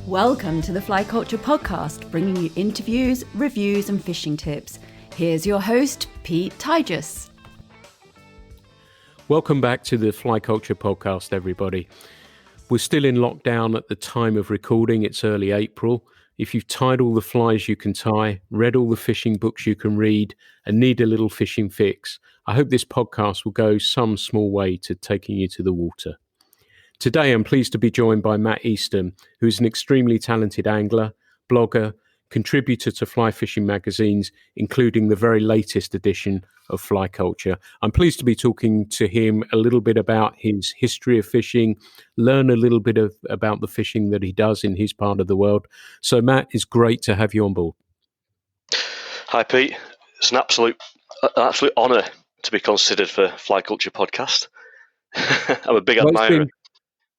Welcome to the Fly Culture Podcast, bringing you interviews, reviews and fishing tips. Here's your host, Pete Tigus. Welcome back to the Fly Culture Podcast, everybody. We're still in lockdown at the time of recording. It's early April. If you've tied all the flies you can tie, read all the fishing books you can read, and need a little fishing fix, I hope this podcast will go some small way to taking you to the water. Today, I'm pleased to be joined by Matt Eastham, who is an extremely talented angler, blogger, contributor to fly fishing magazines, including the very latest edition of Fly Culture. I'm pleased to be talking to him a little bit about his history of fishing, learn a little bit about the fishing that he does in his part of the world. So, Matt, it's great to have you on board. Hi, Pete. It's an absolute honour to be considered for Fly Culture Podcast. I'm a big admirer.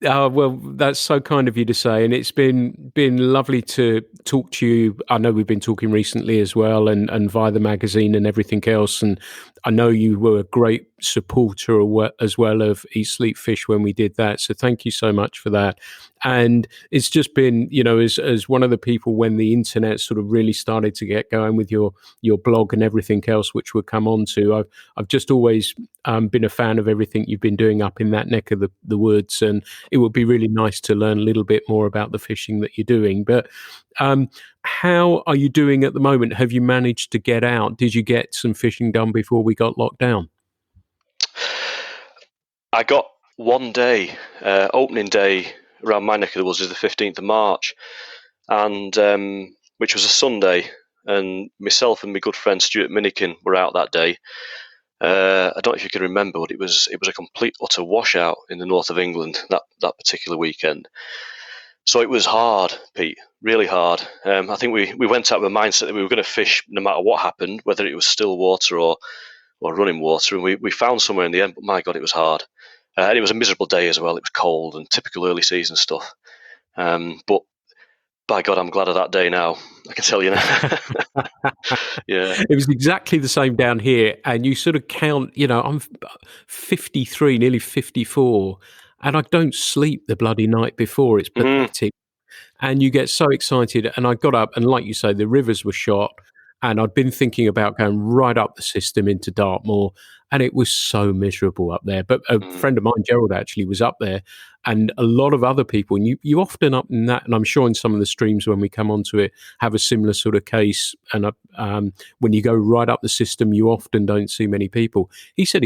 Well, that's so kind of you to say, and it's been lovely to talk to you. I know we've been talking recently as well, and via the magazine and everything else. And I know you were a great supporter as well of Eat Sleep Fish when we did that. So thank you so much for that. And it's just been, as one of the people when the internet sort of really started to get going with your blog and everything else, which we'll come on to. I've just always been a fan of everything you've been doing up in that neck of the woods, and it would be really nice to learn a little bit more about the fishing that you're doing. But how are you doing at the moment? Have you managed to get out? Did you get some fishing done before we got locked down? I got one day, opening day around my neck of the woods is the 15th of March, and which was a Sunday, and myself and my good friend Stuart Minikin were out that day. I don't know if you can remember, but it was a complete utter washout in the north of England that particular weekend. So it was hard, Pete, really hard. I think we went out with a mindset that we were going to fish no matter what happened, whether it was still water or running water, and we found somewhere in the end, but my God, it was hard. And it was a miserable day as well. It was cold and typical early season stuff. But by God, I'm glad of that day now. I can tell you now. Yeah. It was exactly the same down here. And you sort of count, I'm 53, nearly 54, and I don't sleep the bloody night before. It's pathetic. And you get so excited. And I got up, and like you say, the rivers were shot. And I'd been thinking about going right up the system into Dartmoor, and it was so miserable up there. But a friend of mine, Gerald, actually was up there, and a lot of other people. And you often up in that, and I'm sure in some of the streams when we come onto it, have a similar sort of case. And when you go right up the system, you often don't see many people. He said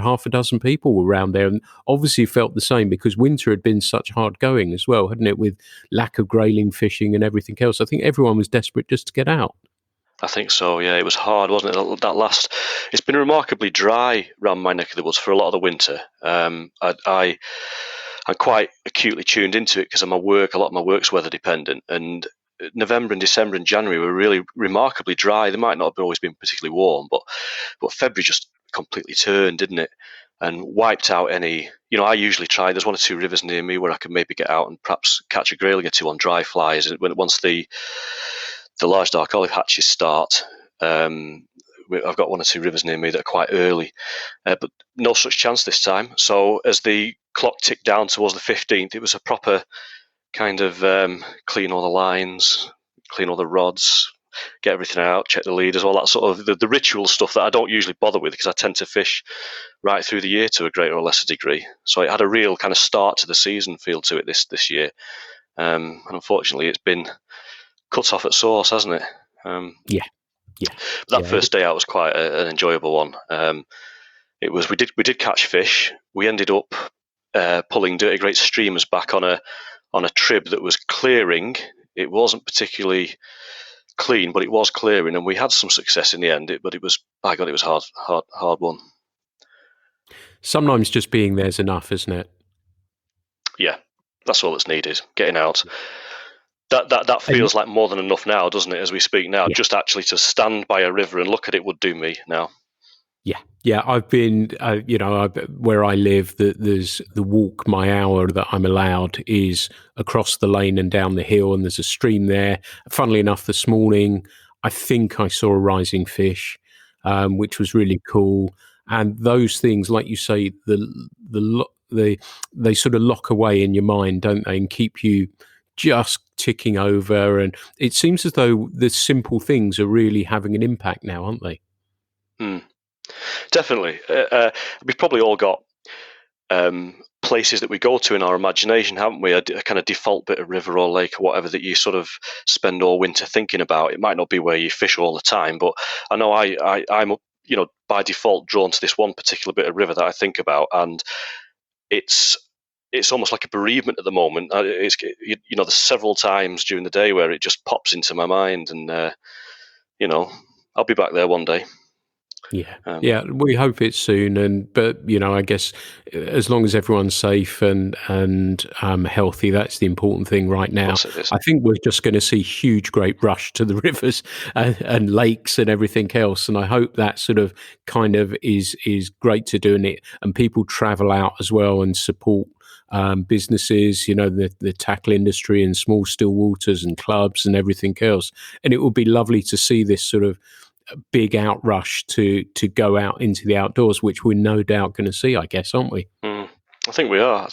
half a dozen people were around there, and obviously felt the same because winter had been such hard going as well, hadn't it? With lack of grayling fishing and everything else, I think everyone was desperate just to get out. I think so, yeah. It was hard, wasn't it? It's been remarkably dry around my neck of the woods for a lot of the winter. I'm quite acutely tuned into it because of my work. A lot of my work's weather dependent, and November and December and January were really remarkably dry. They might not have always been particularly warm, but February just completely turned, didn't it? And wiped out any, I usually try, there's one or two rivers near me where I can maybe get out and perhaps catch a grayling or two on dry flies. And once the large dark olive hatches start, I've got one or two rivers near me that are quite early, but no such chance this time. So as the clock ticked down towards the 15th, it was a proper kind of clean all the lines, clean all the rods, get everything out, check the leaders, all that sort of the ritual stuff that I don't usually bother with because I tend to fish right through the year to a greater or lesser degree. So it had a real kind of start to the season feel to it this year. And unfortunately, it's been cut off at source, hasn't it? Yeah. But that first day out was quite an enjoyable one. We did catch fish. We ended up pulling dirty great streamers back on a trib that was clearing. It wasn't particularly clean, but it was clearing, and we had some success in the end. But it was, by God, it was hard one. Sometimes just being there's enough, isn't it? Yeah, that's all that's needed. Getting out. That feels like more than enough now, doesn't it, as we speak now? Yeah. Just actually to stand by a river and look at it would do me now. Yeah. I've been, where I live, there's the walk, my hour that I'm allowed is across the lane and down the hill, and there's a stream there. Funnily enough, this morning, I think I saw a rising fish, which was really cool. And those things, like you say, they sort of lock away in your mind, don't they, and keep you just ticking over, and it seems as though the simple things are really having an impact now, aren't they? Definitely. We've probably all got places that we go to in our imagination, haven't we? A kind of default bit of river or lake or whatever that you sort of spend all winter thinking about. It might not be where you fish all the time, but I know I'm by default drawn to this one particular bit of river that I think about, and it's almost like a bereavement at the moment. There's several times during the day where it just pops into my mind, and I'll be back there one day. Yeah, we hope it's soon, but I guess as long as everyone's safe and healthy, that's the important thing right now. I think we're just going to see huge, great rush to the rivers and lakes and everything else, and I hope that sort of kind of is great to do, and people travel out as well and support businesses, the tackle industry and small still waters and clubs and everything else, and it would be lovely to see this sort of big outrush to go out into the outdoors, which we're no doubt going to see, I guess, aren't we? I think we are.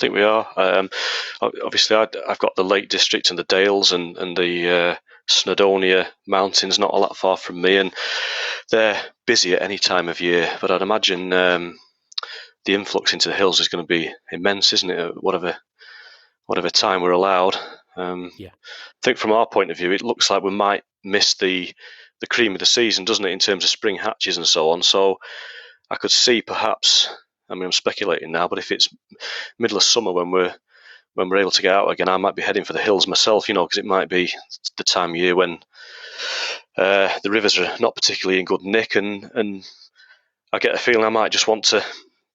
Obviously, I've got the Lake District and the Dales and the Snowdonia Mountains not all that far from me, and they're busy at any time of year. But I'd imagine the influx into the hills is going to be immense, isn't it? Whatever time we're allowed. I think from our point of view, it looks like we might miss the cream of the season, doesn't it, in terms of spring hatches and so on. So I could see perhaps, I'm speculating now, but if it's middle of summer when we're able to get out again, I might be heading for the hills myself, because it might be the time of year when the rivers are not particularly in good nick, and I get a feeling I might just want to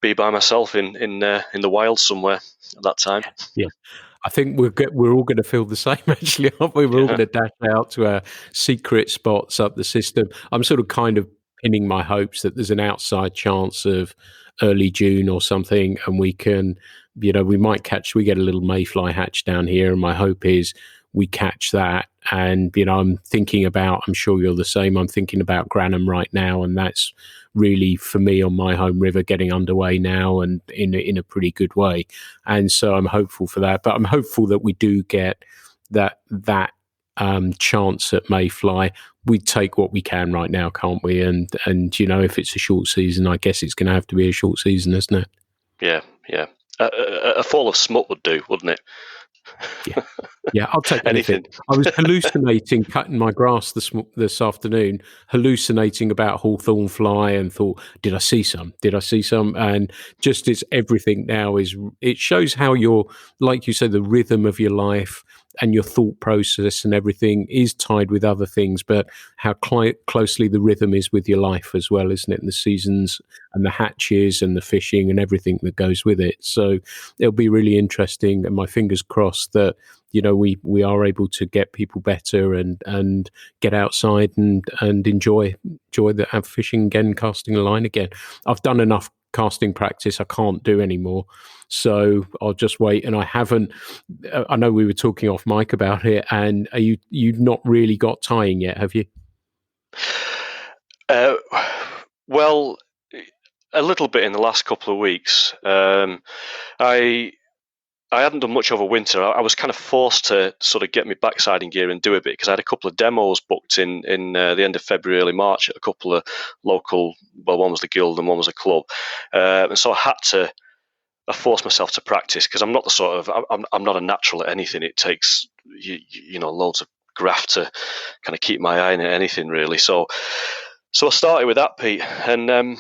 be by myself in the wild somewhere at that time. Yeah. I think we're all going to feel the same, actually, aren't we? We're all going to dash out to our secret spots up the system. I'm sort of kind of pinning my hopes that there's an outside chance of early June or something, and we can, we get a little mayfly hatch down here, and my hope is we catch that. And, I'm sure you're the same, I'm thinking about Granham right now, and that's really, for me, on my home river, getting underway now and in a pretty good way. And so I'm hopeful for that, but I'm hopeful that we do get that chance at mayfly. We take what we can right now, can't we? And if it's a short season, I guess it's going to have to be a short season, isn't it? Yeah. A fall of smut would do, wouldn't it? Yeah, I'll take anything. I was hallucinating cutting my grass this afternoon, hallucinating about hawthorn fly, and thought, did I see some? And just everything now it shows how like you said, the rhythm of your life and your thought process and everything is tied with other things, but how closely the rhythm is with your life as well, isn't it? And the seasons and the hatches and the fishing and everything that goes with it. So it'll be really interesting, and my fingers crossed that we are able to get people better and get outside and enjoy the fishing again, casting a line again. I've done enough casting practice, I can't do anymore, so I'll just wait. And I know we were talking off mic about it, and you've not really got tying yet, have you? Well, a little bit in the last couple of weeks. I hadn't done much over winter. I was kind of forced to sort of get my backside in gear and do a bit, because I had a couple of demos booked in the end of February, early March at a couple of local, one was the guild and one was a club. And so I forced myself to practice, because I'm not the sort of, I'm not a natural at anything. It takes, loads of graft to kind of keep my eye on anything, really. So I started with that, Pete, and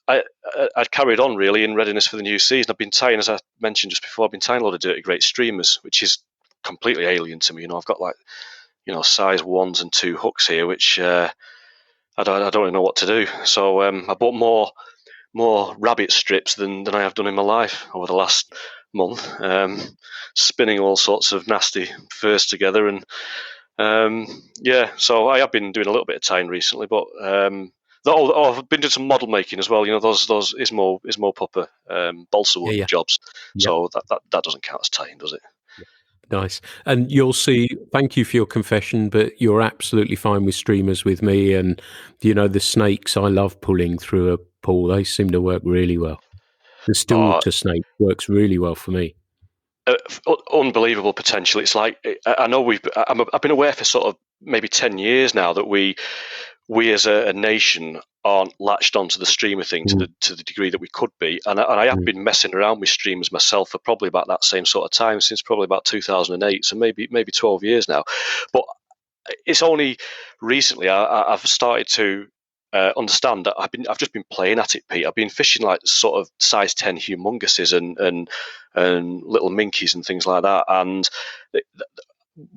I'd carried on really in readiness for the new season. I've been tying, as I mentioned just before, I've been tying a lot of dirty great streamers, which is completely alien to me. I've got size 1s and 2 hooks here, which I don't really know what to do. So I bought more rabbit strips than I have done in my life over the last month, spinning all sorts of nasty furs together, and so I have been doing a little bit of tying recently, but I've been doing some model making as well. Those Ismo Pupper balsa wood jobs. Yep. So that doesn't count as tying, does it? Nice. And you'll see, thank you for your confession, but you're absolutely fine with streamers with me. And, the snakes I love pulling through a pool, they seem to work really well. The stillwater snake works really well for me. unbelievable potential. It's like, I know I've been aware for sort of maybe 10 years now that we as a nation aren't latched onto the streamer thing to the degree that we could be. And I have been messing around with streamers myself for probably about that same sort of time, since probably about 2008, so maybe 12 years now. But it's only recently I've started to understand that I've just been playing at it, Pete. I've been fishing like sort of size 10 humonguses and little minkies and things like that, and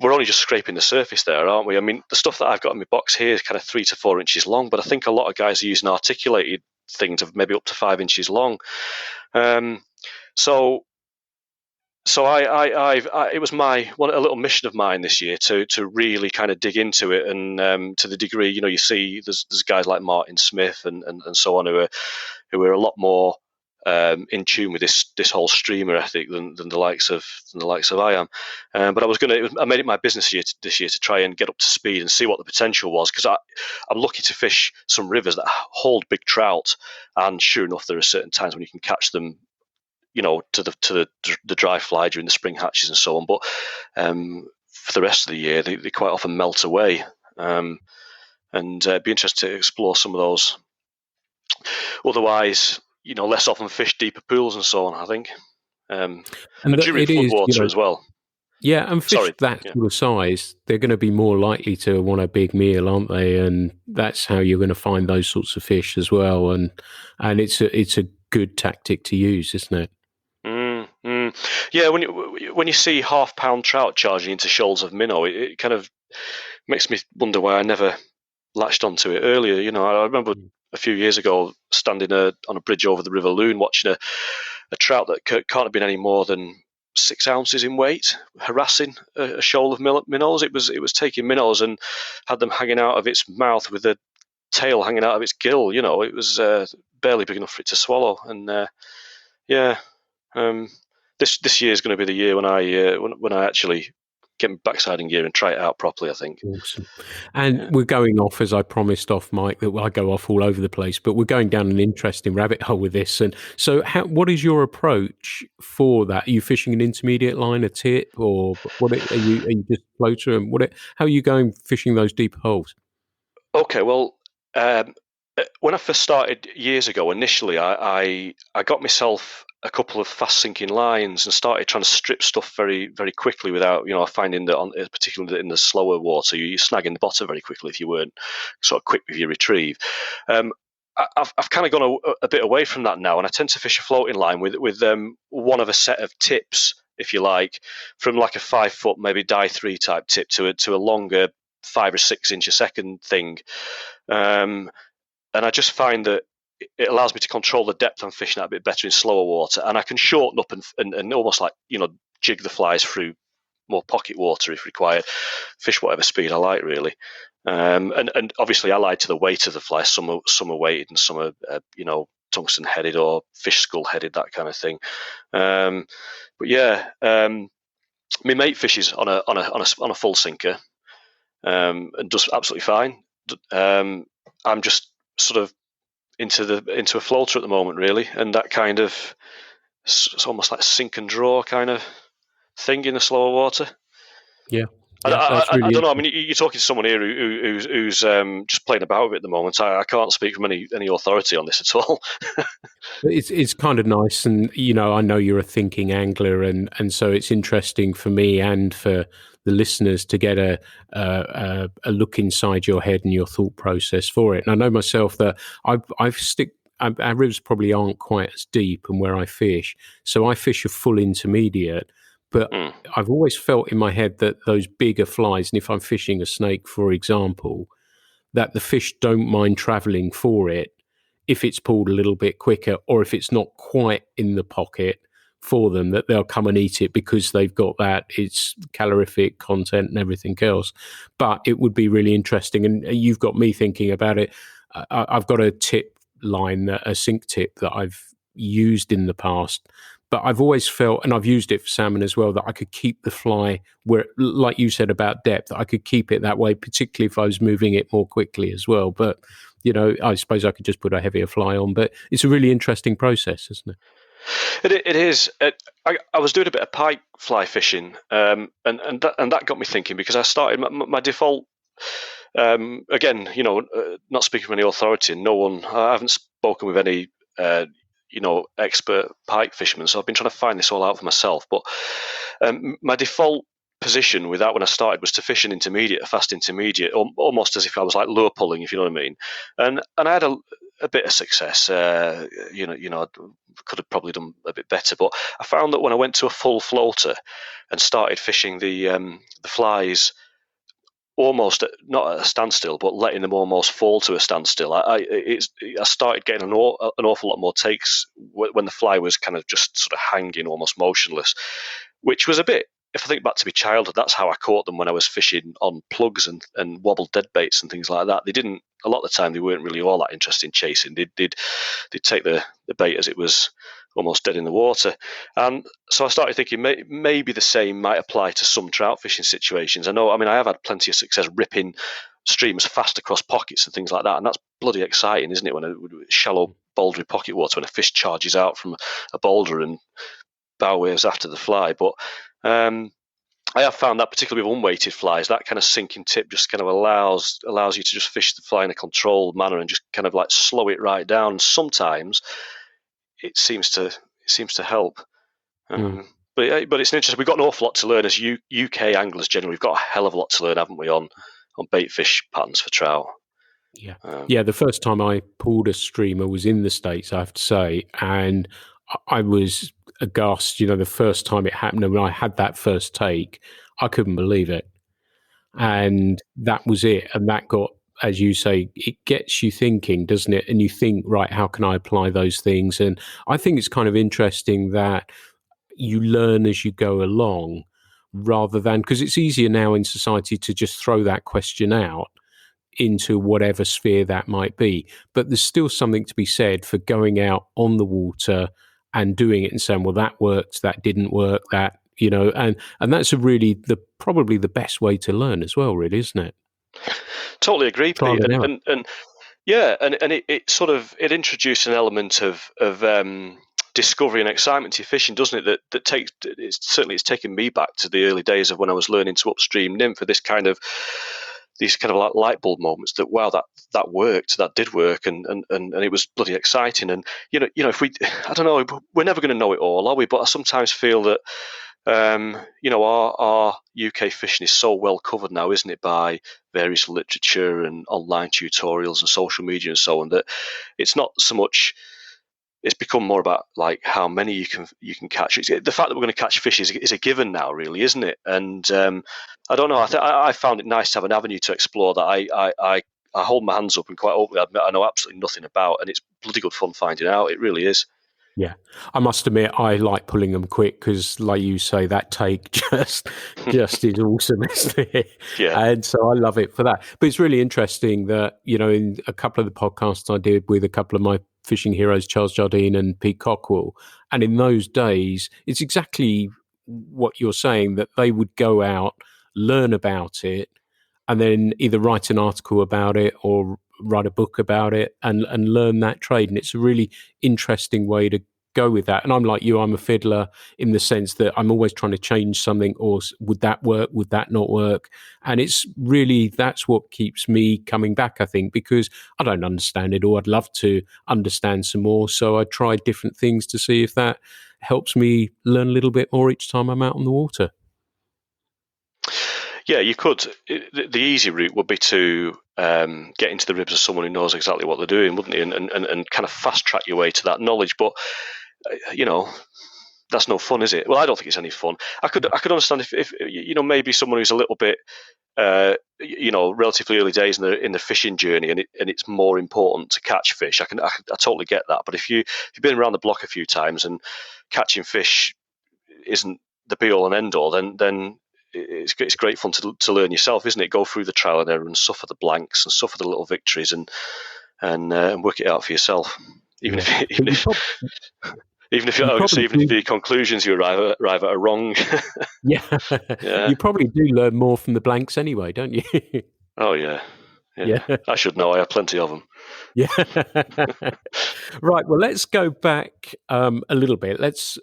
we're only just scraping the surface there, aren't we? I mean, the stuff that I've got in my box here is kind of 3 to 4 inches long, but I think a lot of guys are using articulated things of maybe up to 5 inches long. So it was a little mission of mine this year to really kind of dig into it, and to the degree, you see there's guys like Martin Smith and so on who are a lot more in tune with this whole streamer ethic than the likes of I am. But I made it my business this year to try and get up to speed and see what the potential was, because I'm lucky to fish some rivers that hold big trout, and sure enough, there are certain times when you can catch them, to the dry fly during the spring hatches and so on. But for the rest of the year, they quite often melt away. And it'd be interesting to explore some of those otherwise, less often fished deeper pools and so on, I think. And during floodwater as well. Yeah, and fish that sort of size, they're going to be more likely to want a big meal, aren't they? And that's how you're going to find those sorts of fish as well. And it's a good tactic to use, isn't it? Yeah, when you see half-pound trout charging into shoals of minnow, it kind of makes me wonder why I never latched onto it earlier. I remember a few years ago standing on a bridge over the River Loon, watching a trout that can't have been any more than 6 ounces in weight, harassing a shoal of minnows. It was taking minnows and had them hanging out of its mouth with the tail hanging out of its gill. It was barely big enough for it to swallow. And this year is going to be the year when I actually get my backside in gear and try it out properly, I think. Awesome. And we're going off, as I promised off mic, that I go off all over the place, but we're going down an interesting rabbit hole with this. And so what is your approach for that? Are you fishing an intermediate line, a tip, or what are you just floater? And how are you going fishing those deep holes? Okay, well, when I first started years ago, initially I got myself a couple of fast sinking lines and started trying to strip stuff very, very quickly without, finding that particularly in the slower water, you're snagging the bottom very quickly if you weren't sort of quick with your retrieve. I've kind of gone a bit away from that now, and I tend to fish a floating line with one of a set of tips, if you like, from like a 5 foot, maybe die 3 type tip to a longer 5 or 6 inch a second thing. And I just find that it allows me to control the depth I'm fishing at a bit better in slower water, and I can shorten up and almost like jig the flies through more pocket water if required, fish whatever speed I like really. And obviously I like to the weight of the fly. Some are weighted and some are tungsten headed or fish skull headed, that kind of thing. But yeah, my mate fishes on a full sinker and does absolutely fine. I'm just sort of into a floater at the moment, really, and that kind of, it's almost like sink and draw kind of thing in the slower water. Yeah. I don't know. I mean, you're talking to someone here who's just playing about with it at the moment. I can't speak from any authority on this at all. It's kind of nice, and I know you're a thinking angler, and so it's interesting for me and for the listeners to get a look inside your head and your thought process for it. And I know myself that our rivers probably aren't quite as deep, and where I fish, so I fish a full intermediate. But I've always felt in my head that those bigger flies, and if I'm fishing a snake, for example, that the fish don't mind travelling for it if it's pulled a little bit quicker, or if it's not quite in the pocket for them, that they'll come and eat it because they've got its calorific content and everything else. But it would be really interesting, and you've got me thinking about it. I've got a tip line, a sink tip that I've used in the past, but I've always felt, and I've used it for salmon as well, that I could keep the fly where, like you said about depth, I could keep it that way, particularly if I was moving it more quickly as well. But, I suppose I could just put a heavier fly on, but it's a really interesting process, isn't it? It is. I was doing a bit of pike fly fishing, and that got me thinking, because I started my default. Again, not speaking from any authority, and I haven't spoken with any, expert pike fishermen, so I've been trying to find this all out for myself. But my default position with that when I started was to fish an intermediate, a fast intermediate, almost as if I was like lure pulling, if you know what I mean. And I had a bit of success. I could have probably done a bit better, but I found that when I went to a full floater and started fishing the flies almost not at a standstill, but letting them almost fall to a standstill, I started getting an awful lot more takes when the fly was kind of just sort of hanging, almost motionless, which was a bit. If I think back to my childhood, that's how I caught them when I was fishing on plugs and wobbled dead baits and things like that. They didn't, a lot of the time, they weren't really all that interested in chasing. They'd take the bait as it was almost dead in the water. And so I started thinking maybe the same might apply to some trout fishing situations. I have had plenty of success ripping streamers fast across pockets and things like that. And that's bloody exciting, isn't it? When a shallow bouldery pocket water, when a fish charges out from a boulder and bow waves after the fly. But I have found that, particularly with unweighted flies, that kind of sinking tip just kind of allows you to just fish the fly in a controlled manner and just kind of like slow it right down. And sometimes it seems to help. But it's interesting. We've got an awful lot to learn as UK anglers generally. We've got a hell of a lot to learn, haven't we, on bait fish patterns for trout. Yeah. The first time I pulled a streamer was in the States, I have to say, and I was aghast. The first time it happened, and when I had that first take, I couldn't believe it, and that was it. And that got, as you say, it gets you thinking, doesn't it? And you think, right, how can I apply those things? And I think it's kind of interesting that you learn as you go along, rather than, because it's easier now in society to just throw that question out into whatever sphere that might be. But there's still something to be said for going out on the water and doing it and saying, well, that worked, that didn't work, that, and that's probably the best way to learn as well, really, isn't it? Totally agree, Pete. And it sort of, it introduced an element of discovery and excitement to fishing, doesn't it? That takes, it's taken me back to the early days of when I was learning to upstream nymph, for these kind of like light bulb moments that, wow, that worked, that did work, and it was bloody exciting. And if I don't know, we're never going to know it all, are we? But I sometimes feel that our UK fishing is so well covered now, isn't it, by various literature and online tutorials and social media and so on, that it's not so much. It's become more about like how many you can catch. The fact that we're going to catch fish is a given now, really, isn't it? And I don't know. I found it nice to have an avenue to explore that I hold my hands up and quite openly admit I know absolutely nothing about, and it's bloody good fun finding out. It really is. Yeah, I must admit I like pulling them quick because, like you say, that take just is awesome, isn't it? Yeah. And so I love it for that. But it's really interesting that, in a couple of the podcasts I did with a couple of my fishing heroes, Charles Jardine and Pete Cockwell, and in those days, it's exactly what you're saying, that they would go out, learn about it, and then either write an article about it or write a book about it and learn that trade. And it's a really interesting way to go with that. And I'm like you, I'm a fiddler in the sense that I'm always trying to change something, or would that work? Would that not work? And it's really, that's what keeps me coming back, I think, because I don't understand it all. I'd love to understand some more. So I try different things to see if that helps me learn a little bit more each time I'm out on the water. Yeah, you could. The easy route would be to get into the ribs of someone who knows exactly what they're doing, wouldn't you? And kind of fast track your way to that knowledge. But that's no fun, is it? Well, I don't think it's any fun. I could understand if maybe someone who's a little bit relatively early days in the fishing journey, and it's more important to catch fish. I totally get that. But if you've been around the block a few times and catching fish isn't the be all and end all, then it's great fun to learn yourself, isn't it? Go through the trial and error and suffer the blanks and suffer the little victories and work it out for yourself. Even if the conclusions you arrive at are wrong. Yeah. You probably do learn more from the blanks anyway, don't you? Oh yeah. Yeah. I should know. I have plenty of them. Yeah. Right. Well, let's go back a little bit. Let's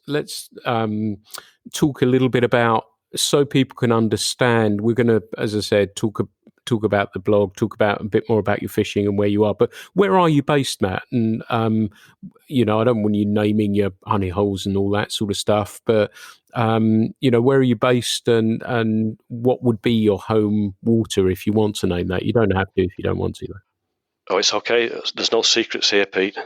talk a little bit about, so people can understand. We're going to, as I said, talk about the blog, talk about a bit more about your fishing and where you are. But where are you based, Matt? And I don't want you naming your honey holes and all that sort of stuff. But where are you based, and what would be your home water if you want to name that? You don't have to if you don't want to. Oh, it's okay. There's no secrets here, Pete.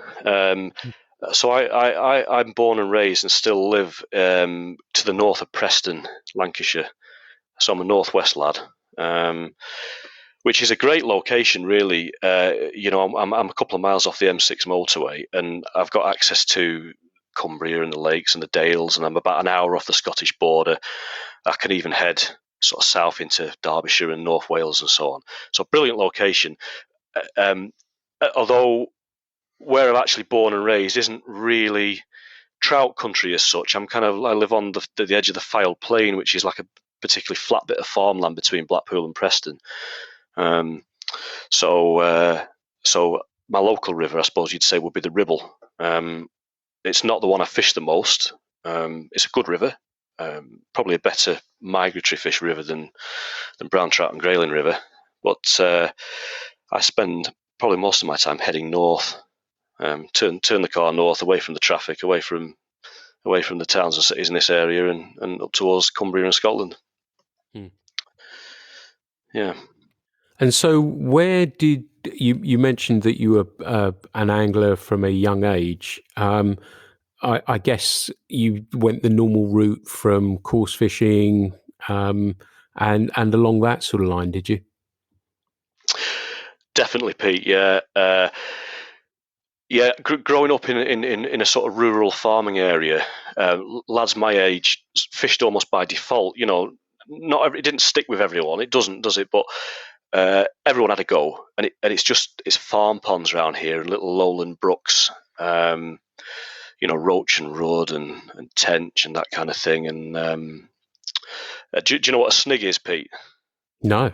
So I'm born and raised and still live to the north of Preston, Lancashire. So I'm a northwest lad, which is a great location, really. I'm a couple of miles off the M6 motorway, and I've got access to Cumbria and the lakes and the Dales, and I'm about an hour off the Scottish border. I can even head sort of south into Derbyshire and North Wales and so on. So brilliant location. Although where I'm actually born and raised isn't really trout country as such. I live on the edge of the Fylde Plain, which is like a particularly flat bit of farmland between Blackpool and Preston. So my local river, I suppose you'd say, would be the Ribble. It's not the one I fish the most. It's a good river, probably a better migratory fish river than brown trout and grayling river. But I spend probably most of my time heading north, turn the car north, away from the traffic, away from the towns and cities in this area, and up towards Cumbria and Scotland. Yeah. And so where did you mentioned that you were an angler from a young age. I guess you went the normal route from course fishing and along that sort of line, did you? Definitely, Pete. Yeah. Growing up in a sort of rural farming area, lads my age fished almost by default. It didn't stick with everyone. It doesn't, does it? But everyone had a go, and it's farm ponds around here, little lowland brooks, roach and rudd and tench and that kind of thing. And do you know what a snig is, Pete? No.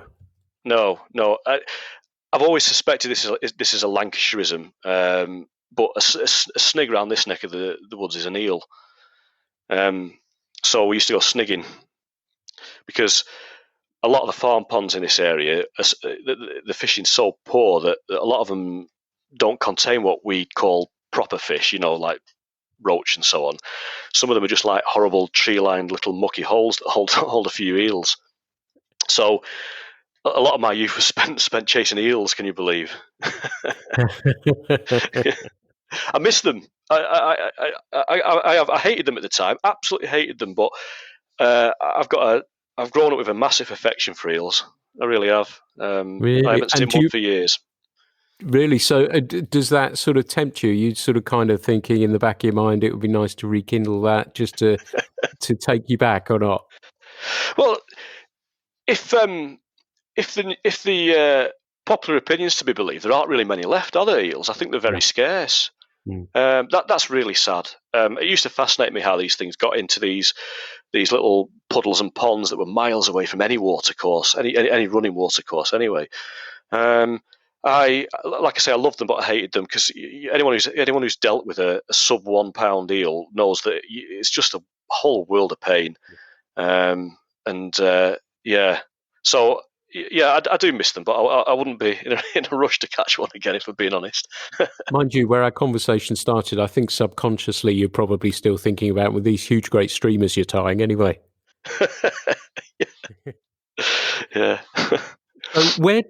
I've always suspected this is a Lancashireism, but a snig around this neck of the woods is an eel. So we used to go snigging because a lot of the farm ponds in this area, the fishing's so poor that a lot of them don't contain what we call proper fish, like roach and so on. Some of them are just like horrible tree-lined little mucky holes that hold a few eels. So a lot of my youth was spent chasing eels. Can you believe? I miss them. I hated them at the time. Absolutely hated them. But I've grown up with a massive affection for eels. I really have. Really? I haven't seen one for years. Really? So does that sort of tempt you? You sort of kind of thinking in the back of your mind it would be nice to rekindle that, just to take you back, or not? Well, if the popular opinion's to be believed, there aren't really many left, are there, eels? I think they're very scarce. That's really sad. It used to fascinate me how these things got into these little puddles and ponds that were miles away from any watercourse, any running watercourse anyway. I love them, but I hated them because anyone who's dealt with a sub 1 pound eel knows that it's just a whole world of pain. So I do miss them, but I wouldn't be in a rush to catch one again, if we're being honest. Mind you, where our conversation started, I think subconsciously you're probably still thinking about with these huge, great streamers you're tying anyway. Yeah. So where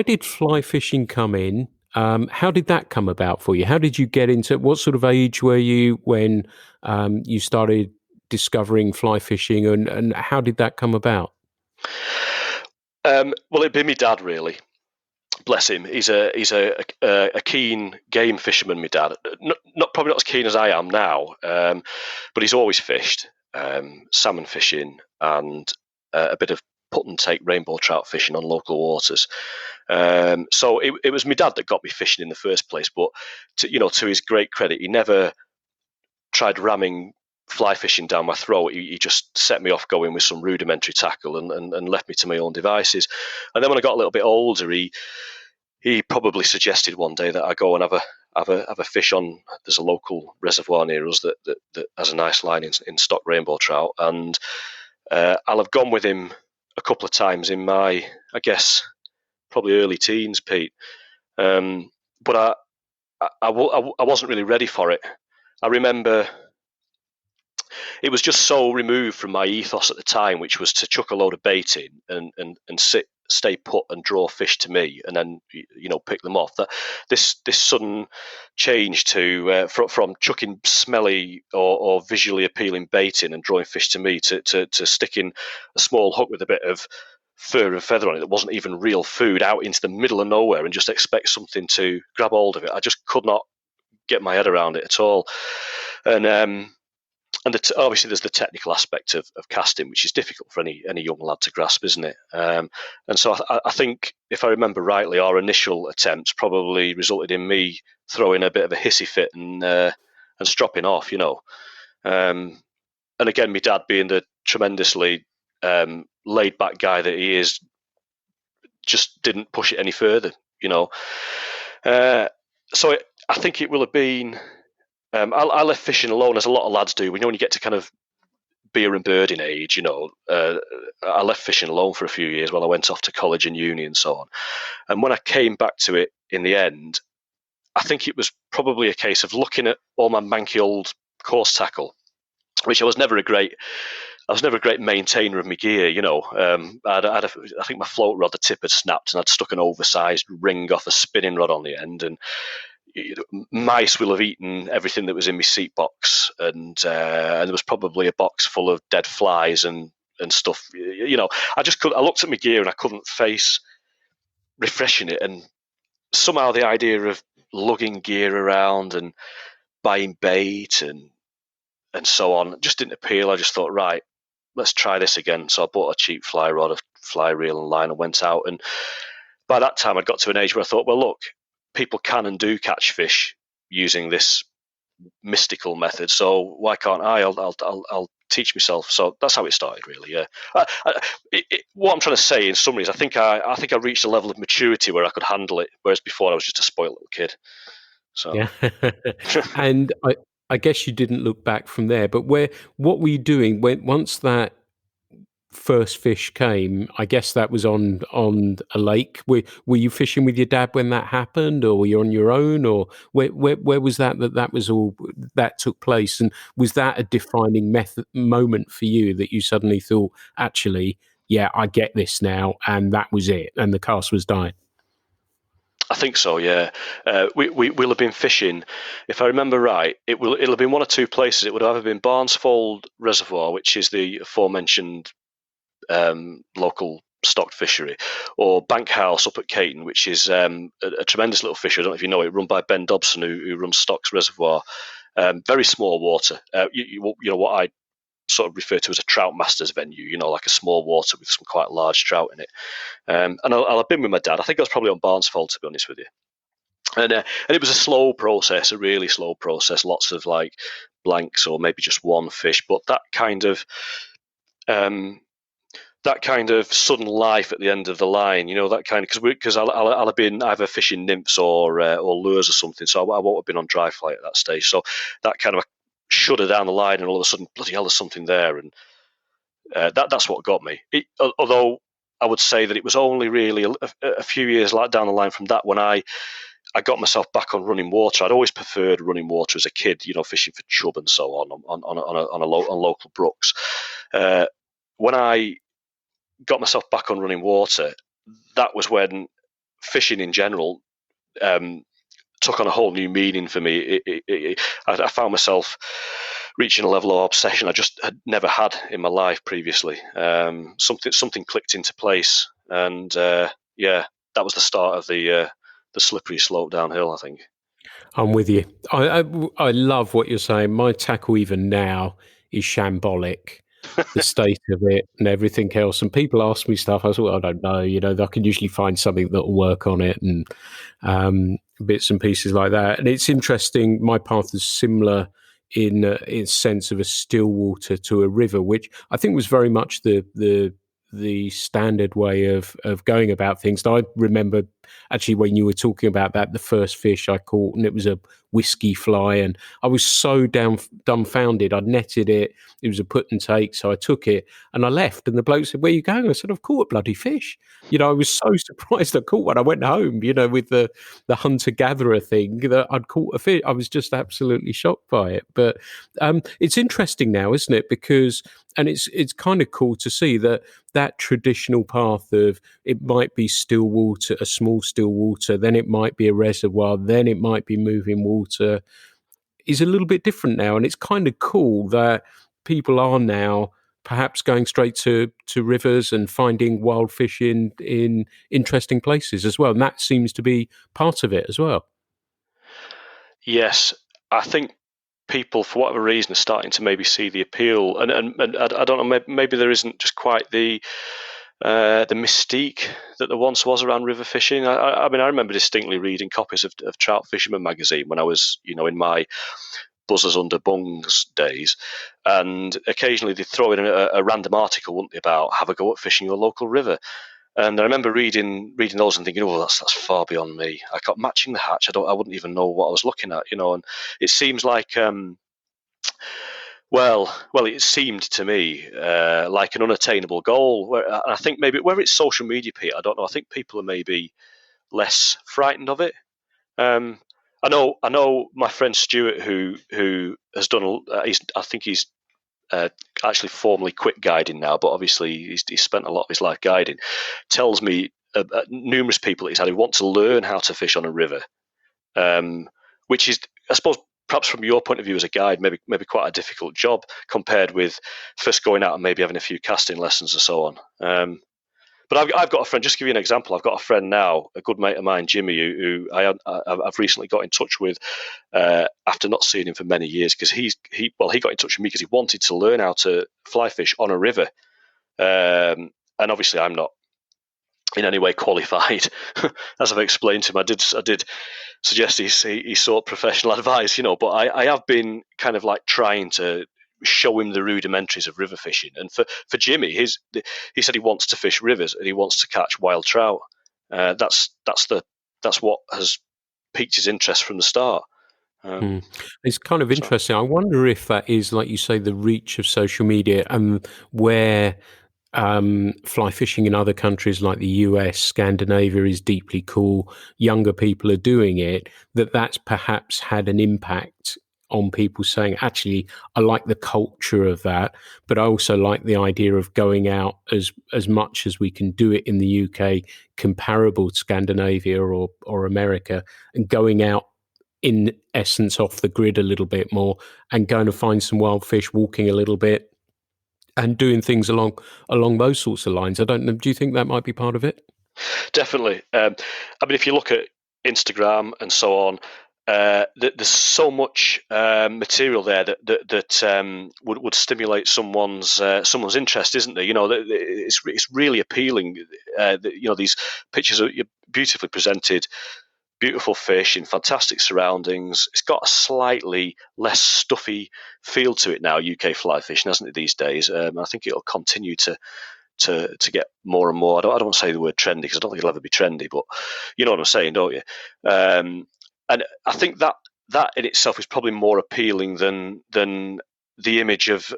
did fly fishing come in? How did that come about for you? How did you get into it? What sort of age were you when you started discovering fly fishing, and how did that come about? Well, it'd be my dad, really. Bless him. He's a keen game fisherman. My dad, probably not as keen as I am now, but he's always fished salmon fishing and a bit of put and take rainbow trout fishing on local waters. So it was my dad that got me fishing in the first place. But to his great credit, he never tried ramming fly fishing down my throat. He just set me off going with some rudimentary tackle and left me to my own devices. And then when I got a little bit older, he he probably suggested one day that I go and have a fish on. There's a local reservoir near us that has a nice line in stock rainbow trout, and I'll have gone with him a couple of times in my, I guess, probably early teens, Pete. But I wasn't really ready for it. I remember it was just so removed from my ethos at the time, which was to chuck a load of bait in and stay put and draw fish to me, and then pick them off. That this sudden change to from chucking smelly or visually appealing bait in and drawing fish to me to sticking a small hook with a bit of fur and feather on it that wasn't even real food out into the middle of nowhere and just expect something to grab hold of it. I just could not get my head around it at all. And obviously there's the technical aspect of casting, which is difficult for any young lad to grasp, isn't it? And so I think, if I remember rightly, our initial attempts probably resulted in me throwing a bit of a hissy fit and stropping off, And again, my dad, being the tremendously laid back guy that he is, just didn't push it any further, So I think it will have been. I left fishing alone, as a lot of lads do. When you get to kind of beer and birding age, I left fishing alone for a few years while I went off to college and uni and so on. And when I came back to it in the end, I think it was probably a case of looking at all my manky old coarse tackle, which I was never a great maintainer of my gear. I think my float rod, the tip had snapped, and I'd stuck an oversized ring off a spinning rod on the end, and mice will have eaten everything that was in my seat box, and there was probably a box full of dead flies and stuff. I looked at my gear and I couldn't face refreshing it, and somehow the idea of lugging gear around and buying bait and so on just didn't appeal. I just thought, right, let's try this again. So I bought a cheap fly rod, a fly reel and line, and went out. And by that time I'd got to an age where I thought, well, look, people can and do catch fish using this mystical method, so why can't I? I'll teach myself. So that's how it started, really. Yeah. What I'm trying to say, in summary, is I think I reached a level of maturity where I could handle it, whereas before I was just a spoiled little kid. So yeah, and I guess you didn't look back from there. But what were you doing once that first fish came? I guess that was on a lake. Were you fishing with your dad when that happened, or were you on your own, or where was that was all that took place? And was that a defining moment for you, that you suddenly thought, actually, yeah, I get this now, and that was it, and the cast was dying? I think so, yeah. We'll have been fishing, if I remember right, it'll have been one or two places. It would have either been Barnesfold Reservoir, which is the aforementioned local stocked fishery, or Bank House up at Caton, which is a tremendous little fishery. I don't know if you know it, run by Ben Dobson, who runs Stocks Reservoir. Very small water. What I sort of refer to as a trout masters venue, like a small water with some quite large trout in it. And I'll have been with my dad. I think I was probably on Barnesfold, to be honest with you. And it was a slow process, a really slow process. Lots of like blanks, or maybe just one fish, but that kind of sudden life at the end of the line, that kind of, because I'll have been either fishing nymphs or lures or something, so I won't have been on dry fly at that stage. So that kind of shudder down the line, and all of a sudden, bloody hell, there's something there, and that's what got me. Although I would say that it was only really a few years down the line from that when I got myself back on running water. I'd always preferred running water as a kid, fishing for chub and so on local brooks. When I got myself back on running water, that was when fishing in general took on a whole new meaning for me. I found myself reaching a level of obsession I just had never had in my life previously. Something clicked into place, and that was the start of the slippery slope downhill, I think. I'm with you. I love what you're saying. My tackle even now is shambolic, the state of it and everything else. And people ask me stuff. I thought, I don't know. I can usually find something that will work on it, and bits and pieces like that. And it's interesting. My path is similar in sense of a still water to a river, which I think was very much the the standard way of going about things. I remember actually when you were talking about that, the first fish I caught, and it was a whiskey fly, and I was so dumbfounded. I'd netted it. It was a put and take, so I took it and I left. And the bloke said, "Where are you going?" I said, "I've caught a bloody fish." I was so surprised I caught one. I went home, with the hunter gatherer thing, that I'd caught a fish. I was just absolutely shocked by it. But it's interesting now, isn't it? Because and it's kind of cool to see that traditional path of, it might be still water, a small still water, then it might be a reservoir, then it might be moving water, is a little bit different now. And it's kind of cool that people are now perhaps going straight to rivers and finding wild fish in interesting places as well. And that seems to be part of it as well. Yes, I think people, for whatever reason, are starting to maybe see the appeal, and I don't know, maybe there isn't just quite the mystique that there once was around river fishing. I mean, I remember distinctly reading copies of Trout Fisherman magazine when I was, in my buzzers under bungs days, and occasionally they'd throw in a random article, wouldn't they, about have a go at fishing your local river. And I remember reading those and thinking, oh, that's far beyond me. I got matching the hatch. I wouldn't even know what I was looking at, And it seems like, well, it seemed to me like an unattainable goal. Where I think maybe whether it's social media, Pete, I don't know. I think people are maybe less frightened of it. I know my friend Stuart, who has done. I think he's actually formally quit guiding now, but obviously he's spent a lot of his life guiding. Tells me numerous people that he's had who want to learn how to fish on a river, which is, I suppose, perhaps from your point of view as a guide, maybe quite a difficult job compared with first going out and maybe having a few casting lessons and so on. But I've got a friend, just to give you an example, I've got a friend now, a good mate of mine, Jimmy, who I've recently got in touch with after not seeing him for many years, because he got in touch with me because he wanted to learn how to fly fish on a river. And obviously I'm not in any way qualified, as I've explained to him. I did suggest he sought professional advice, but I have been kind of like trying to show him the rudimentaries of river fishing. And for Jimmy, he said he wants to fish rivers and he wants to catch wild trout. That's what has piqued his interest from the start. It's kind of interesting. I wonder if that is, like you say, the reach of social media, and where fly fishing in other countries like the US, Scandinavia is deeply cool. Younger people are doing it. That's perhaps had an impact on people saying, actually, I like the culture of that, but I also like the idea of going out as much as we can do it in the UK, comparable to Scandinavia or America, and going out in essence off the grid a little bit more and going to find some wild fish, walking a little bit and doing things along those sorts of lines. I don't know. Do you think that might be part of it? Definitely. I mean, if you look at Instagram and so on, there's so much material there that would stimulate someone's interest, isn't there? It's really appealing. These pictures are beautifully presented, beautiful fish in fantastic surroundings. It's got a slightly less stuffy feel to it now, UK fly fishing, hasn't it, these days? I think it'll continue to get more and more. I don't want to say the word trendy, because I don't think it'll ever be trendy, but you know what I'm saying, don't you? And I think that in itself is probably more appealing than the image of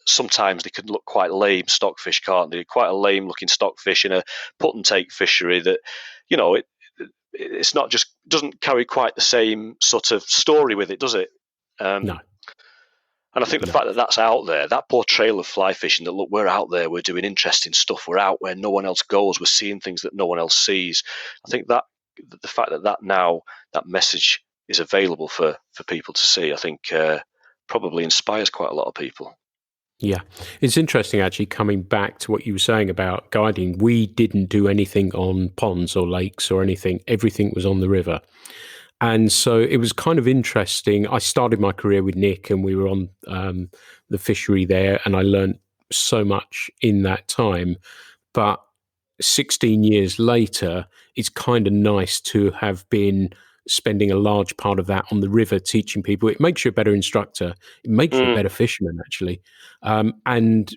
sometimes they can look quite lame stockfish, can't they? Quite a lame looking stockfish in a put and take fishery that, it's not just, doesn't carry quite the same sort of story with it, does it? No. And I think the fact that that's out there, that portrayal of fly fishing, that look, we're out there, we're doing interesting stuff, we're out where no one else goes, we're seeing things that no one else sees. I think that the fact that now that message is available for people to see, I think probably inspires quite a lot of people. Yeah, it's interesting actually, coming back to what you were saying about guiding. We didn't do anything on ponds or lakes or anything. Everything was on the river. And so it was kind of interesting. I started my career with Nick and we were on the fishery there, and I learned so much in that time. But 16 years later, it's kind of nice to have been spending a large part of that on the river, teaching people. It makes you a better instructor. It makes you a better fisherman, actually. And,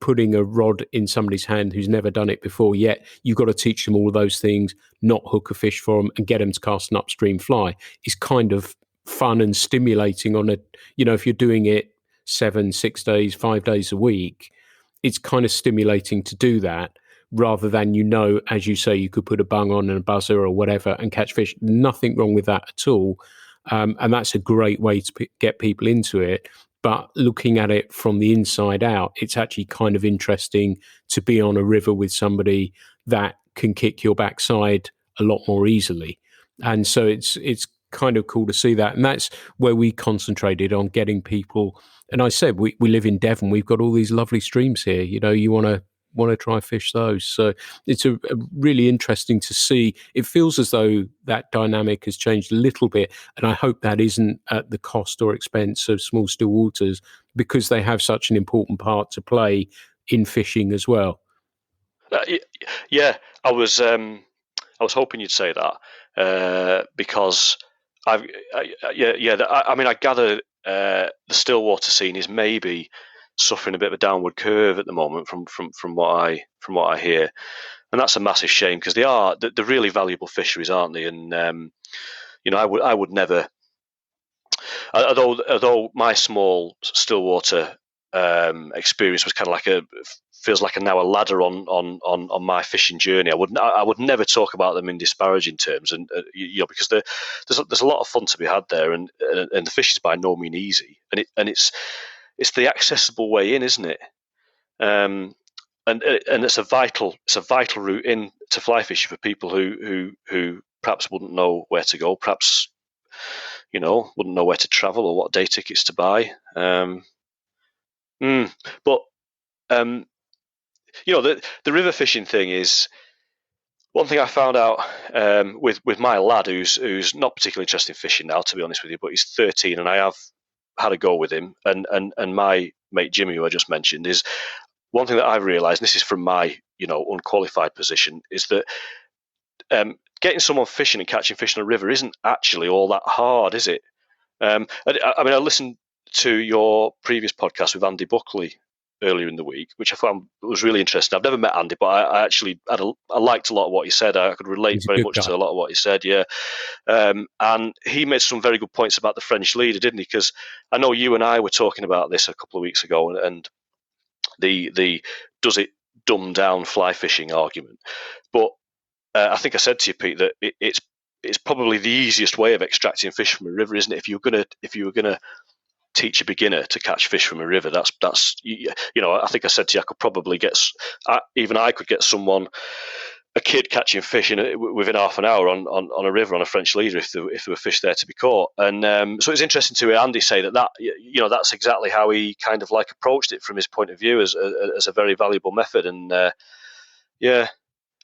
putting a rod in somebody's hand who's never done it before yet, you've got to teach them all of those things, not hook a fish for them and get them to cast an upstream fly is kind of fun and stimulating on if you're doing it 6 days, 5 days a week, it's kind of stimulating to do that rather than, as you say, you could put a bung on and a buzzer or whatever and catch fish. Nothing wrong with that at all. And that's a great way to get people into it. But looking at it from the inside out, it's actually kind of interesting to be on a river with somebody that can kick your backside a lot more easily. And so it's kind of cool to see that. And that's where we concentrated on getting people. And I said, we live in Devon. We've got all these lovely streams here. You want to try fish those. So it's a really interesting to see. It feels as though that dynamic has changed a little bit. And I hope that isn't at the cost or expense of small still waters, because they have such an important part to play in fishing as well. Yeah, I was hoping you'd say that because I gather the stillwater scene is maybe suffering a bit of a downward curve at the moment from what I hear, and that's a massive shame because they're really valuable fisheries, aren't they? And I would never, although my small stillwater experience was kind of feels like now a ladder on my fishing journey. I would never talk about them in disparaging terms, and because there's a lot of fun to be had there, and the fish is by no means easy, and it's the accessible way in, isn't it? And it's a vital route in to fly fishing for people who perhaps wouldn't know where to go, perhaps wouldn't know where to travel or what day tickets to buy. But the river fishing thing is one thing I found out with my lad who's not particularly interested in fishing now, to be honest with you, but he's 13 and I have had a go with him, and my mate Jimmy, who I just mentioned, is one thing that I've realised, and this is from my unqualified position, is that getting someone fishing and catching fish on a river isn't actually all that hard, is it? I listened to your previous podcast with Andy Buckley earlier in the week, which I found was really interesting. I've never met Andy, but I actually I liked a lot of what he said. I could relate very much to a lot of what he said, yeah. And he made some very good points about the French leader, didn't he? Because I know you and I were talking about this a couple of weeks ago, and the does it dumb down fly fishing argument. But I think I said to you, Pete, that it's probably the easiest way of extracting fish from a river, isn't it? If you were gonna teach a beginner to catch fish from a river, that's I think I said to you, I could probably I could get a kid catching fish within half an hour on a river on a French leader if there were fish there to be caught. And so it's interesting to hear Andy say that that's exactly how he kind of approached it from his point of view as a very valuable method. And I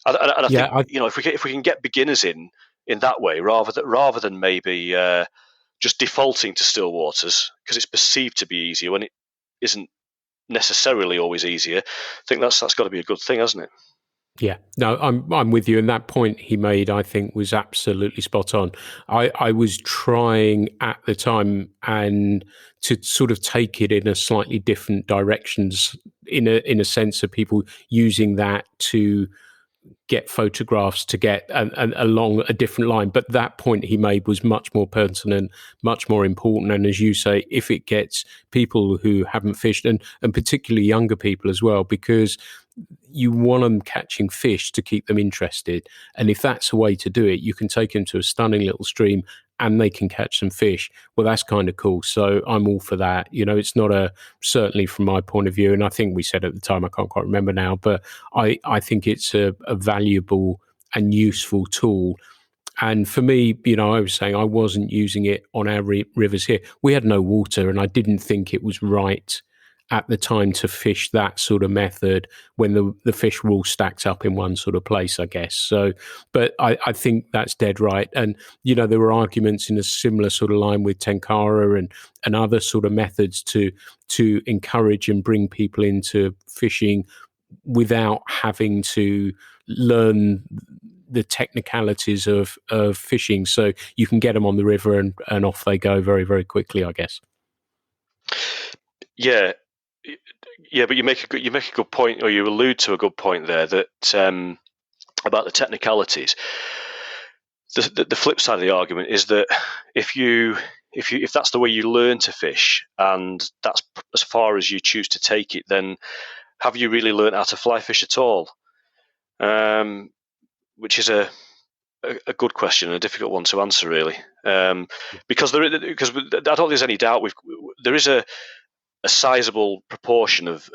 think if we can get beginners in that way rather than maybe just defaulting to still waters because it's perceived to be easier when it isn't necessarily always easier, I think that's got to be a good thing, hasn't it? Yeah, no, I'm with you. And that point he made, I think, was absolutely spot on. I was trying at the time and to sort of take it in a slightly different directions in a sense of people using that to get photographs to get along a different line. But that point he made was much more pertinent, much more important. And as you say, if it gets people who haven't fished and particularly younger people as well, because you want them catching fish to keep them interested. And if that's a way to do it, you can take them to a stunning little stream and they can catch some fish. Well, that's kind of cool. So I'm all for that. It's not certainly from my point of view, and I think we said at the time, I can't quite remember now, but I think it's a valuable and useful tool. And for me, I was saying I wasn't using it on our rivers here. We had no water, and I didn't think it was right at the time to fish that sort of method when the fish were all stacked up in one sort of place, I guess. So, but I think that's dead right. And, there were arguments in a similar sort of line with Tenkara and other sort of methods to encourage and bring people into fishing without having to learn the technicalities of fishing, so you can get them on the river and off they go very, very quickly, I guess. Yeah, but you make a good point, or you allude to a good point there, that about the technicalities. The flip side of the argument is that if that's the way you learn to fish, and that's as far as you choose to take it, then have you really learned how to fly fish at all? Which is a good question and a difficult one to answer, really, because I don't think there's any doubt there is a sizable proportion of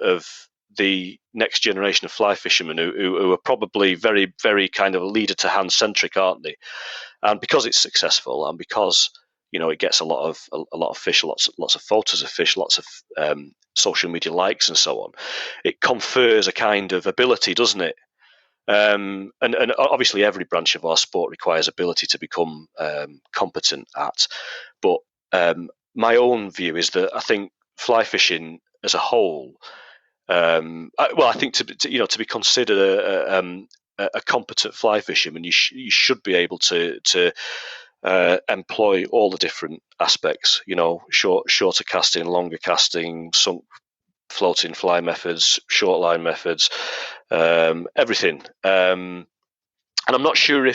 the next generation of fly fishermen who are probably very, very kind of leader to hand centric, aren't they? And because it's successful, and because it gets a lot of fish, lots of photos of fish, lots of social media likes and so on, it confers a kind of ability, doesn't it? And obviously every branch of our sport requires ability to become competent at. But my own view is that I think fly fishing as a whole, I think to be considered a competent fly fisherman, you should be able to employ all the different aspects. Shorter casting, longer casting, sunk, floating fly methods, short line methods, everything. And I'm not sure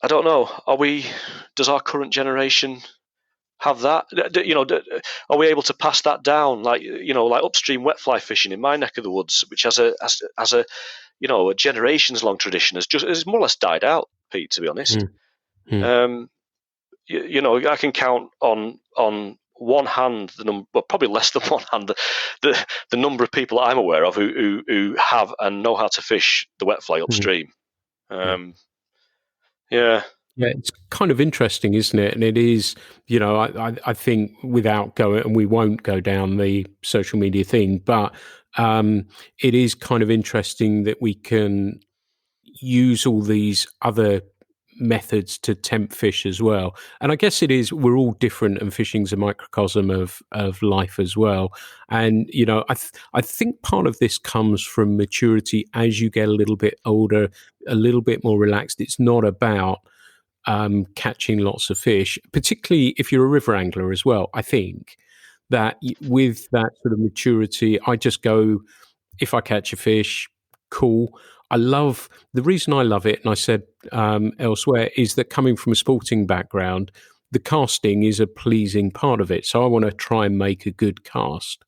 I don't know. Does our current generation have that? Are we able to pass that down? Like upstream wet fly fishing in my neck of the woods, which has a generations long tradition, has more or less died out, Pete, to be honest. I can count on one hand probably less than one hand, the number of people I'm aware of who have and know how to fish the wet fly upstream. Yeah, it's kind of interesting, isn't it? And it is, I think without going, and we won't go down the social media thing, but it is kind of interesting that we can use all these other methods to tempt fish as well. And I guess we're all different, and fishing's a microcosm of life as well. And I think part of this comes from maturity as you get a little bit older, a little bit more relaxed. It's not about catching lots of fish, particularly if you're a river angler as well. I think that with that sort of maturity, I just go, if I catch a fish, cool. The reason I love it, and I said elsewhere, is that coming from a sporting background, the casting is a pleasing part of it. So I want to try and make a good cast.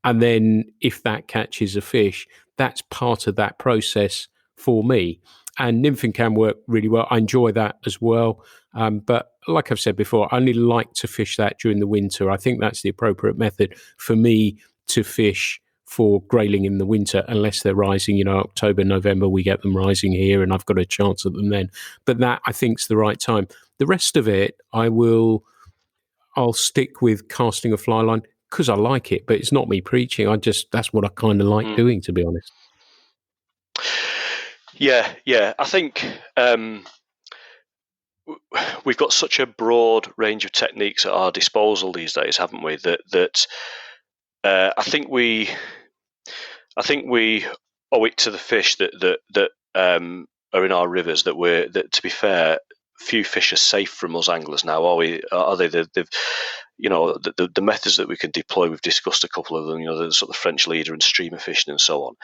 And then if that catches a fish, that's part of that process for me. And nymphing can work really well. I enjoy that as well. But like I've said before, I only like to fish that during the winter. I think that's the appropriate method for me to fish for grayling in the winter, unless they're rising, October, November, we get them rising here and I've got a chance at them then. But that, I think, is the right time. The rest of it, I'll stick with casting a fly line because I like it, but it's not me preaching. That's what I kind of like doing, to be honest. Yeah. I think we've got such a broad range of techniques at our disposal these days, haven't we? That I think we owe it to the fish that are in our rivers that to be fair, few fish are safe from us anglers now, are we? Are they? The methods that we can deploy, we've discussed a couple of them, the sort of French leader and streamer fishing and so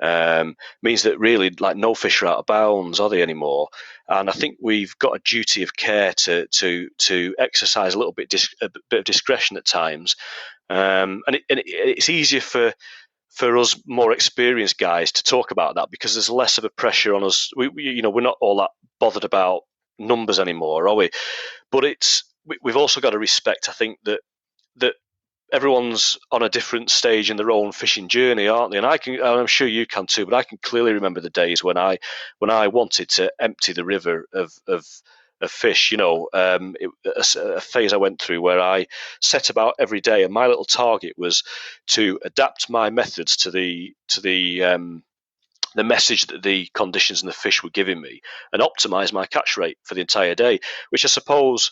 on, means that really like no fish are out of bounds, are they, anymore? And I think we've got a duty of care to exercise a little bit of discretion at times, and it's easier for us more experienced guys to talk about that because there's less of a pressure on us. We're not all that bothered about numbers anymore, are we? But we've also got to respect, I think, that everyone's on a different stage in their own fishing journey, aren't they? And I'm sure you can too, but I can clearly remember the days when I wanted to empty the river of fish. A phase I went through where I set about every day, and my little target was to adapt my methods to the message that the conditions and the fish were giving me, and optimize my catch rate for the entire day, which I suppose,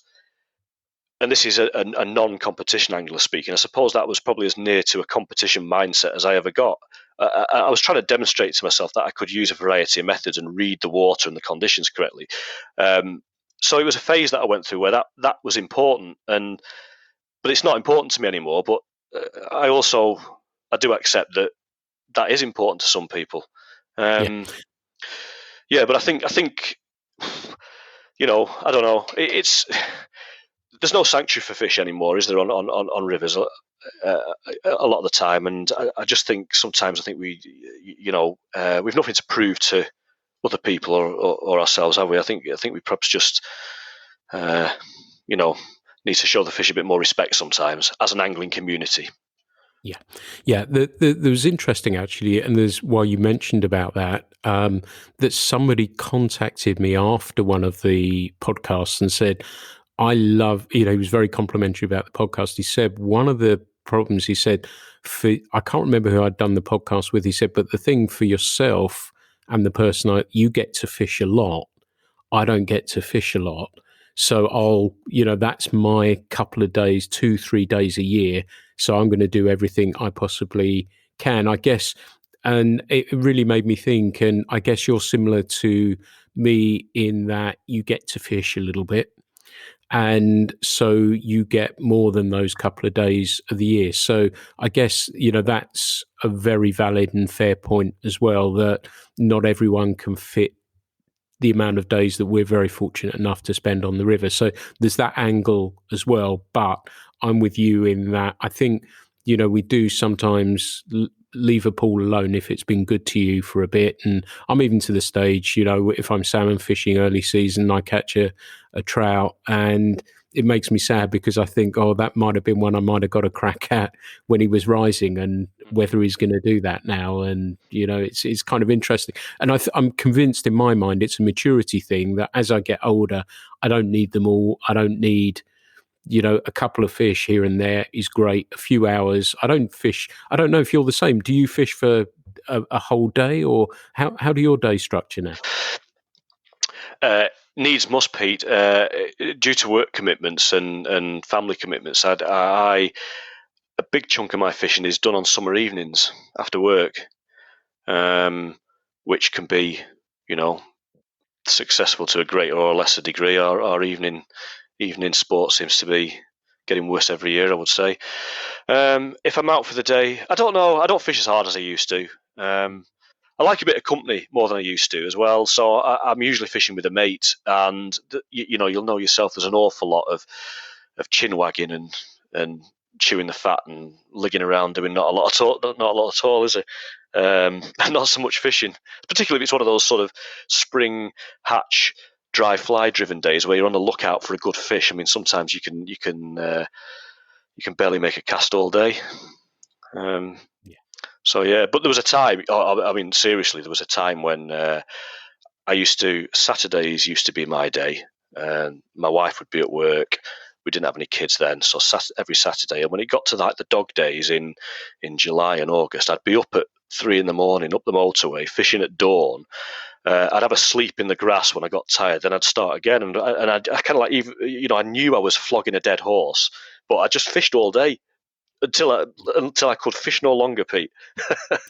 and this is a non-competition angler speaking, I suppose that was probably as near to a competition mindset as I ever got. I was trying to demonstrate to myself that I could use a variety of methods and read the water and the conditions correctly. So it was a phase that I went through where that was important, but it's not important to me anymore. But I do accept that is important to some people. Yeah, but I think I don't know. There's no sanctuary for fish anymore, is there, on rivers a lot of the time? And I just think sometimes we've nothing to prove to other people or ourselves, have we? I think we perhaps just need to show the fish a bit more respect sometimes as an angling community. Yeah. There was interesting actually, and there's why you mentioned about that. That somebody contacted me after one of the podcasts and said, "I love." He was very complimentary about the podcast. He said one of the problems, he said, I can't remember who I'd done the podcast with. He said, but the thing for yourself and the person you get to fish a lot. I don't get to fish a lot. So that's my couple of days, 2-3 days a year. So I'm going to do everything I possibly can, I guess. And it really made me think, and I guess you're similar to me in that you get to fish a little bit. And so you get more than those couple of days of the year. So I guess, that's a very valid and fair point as well, that not everyone can fit the amount of days that we're very fortunate enough to spend on the river. So there's that angle as well. But I'm with you in that I think, we do sometimes leave a pool alone if it's been good to you for a bit. And I'm even to the stage, if I'm salmon fishing early season, I catch a trout, and it makes me sad because I think, that might have been one I might have got a crack at when he was rising, and whether he's going to do that now. And, it's kind of interesting. And I'm convinced in my mind it's a maturity thing that as I get older, I don't need them all. I don't need, a couple of fish here and there is great. A few hours. I don't fish. I don't know if you're the same. Do you fish for a whole day, or how do your days structure now? Needs must, Pete. Due to work commitments and family commitments, a big chunk of my fishing is done on summer evenings after work, which can be, successful to a greater or lesser degree. Our evening sport seems to be getting worse every year, I would say. If I'm out for the day, I don't know. I don't fish as hard as I used to. I like a bit of company more than I used to as well. So I'm usually fishing with a mate, and you'll know yourself. There's an awful lot of chin wagging and chewing the fat and ligging around doing not a lot at all, is it? Not so much fishing, particularly if it's one of those sort of spring hatch dry fly driven days where you're on the lookout for a good fish. I mean, sometimes you can barely make a cast all day. So yeah, but there was a time. I mean, seriously, there was a time when Saturdays used to be my day. My wife would be at work. We didn't have any kids then, so every Saturday. And when it got to the dog days in July and August, I'd be up at 3 a.m, up the motorway, fishing at dawn. I'd have a sleep in the grass when I got tired. Then I'd start again, and I kind of like, even, I knew I was flogging a dead horse, but I just fished all day until I could fish no longer, Pete.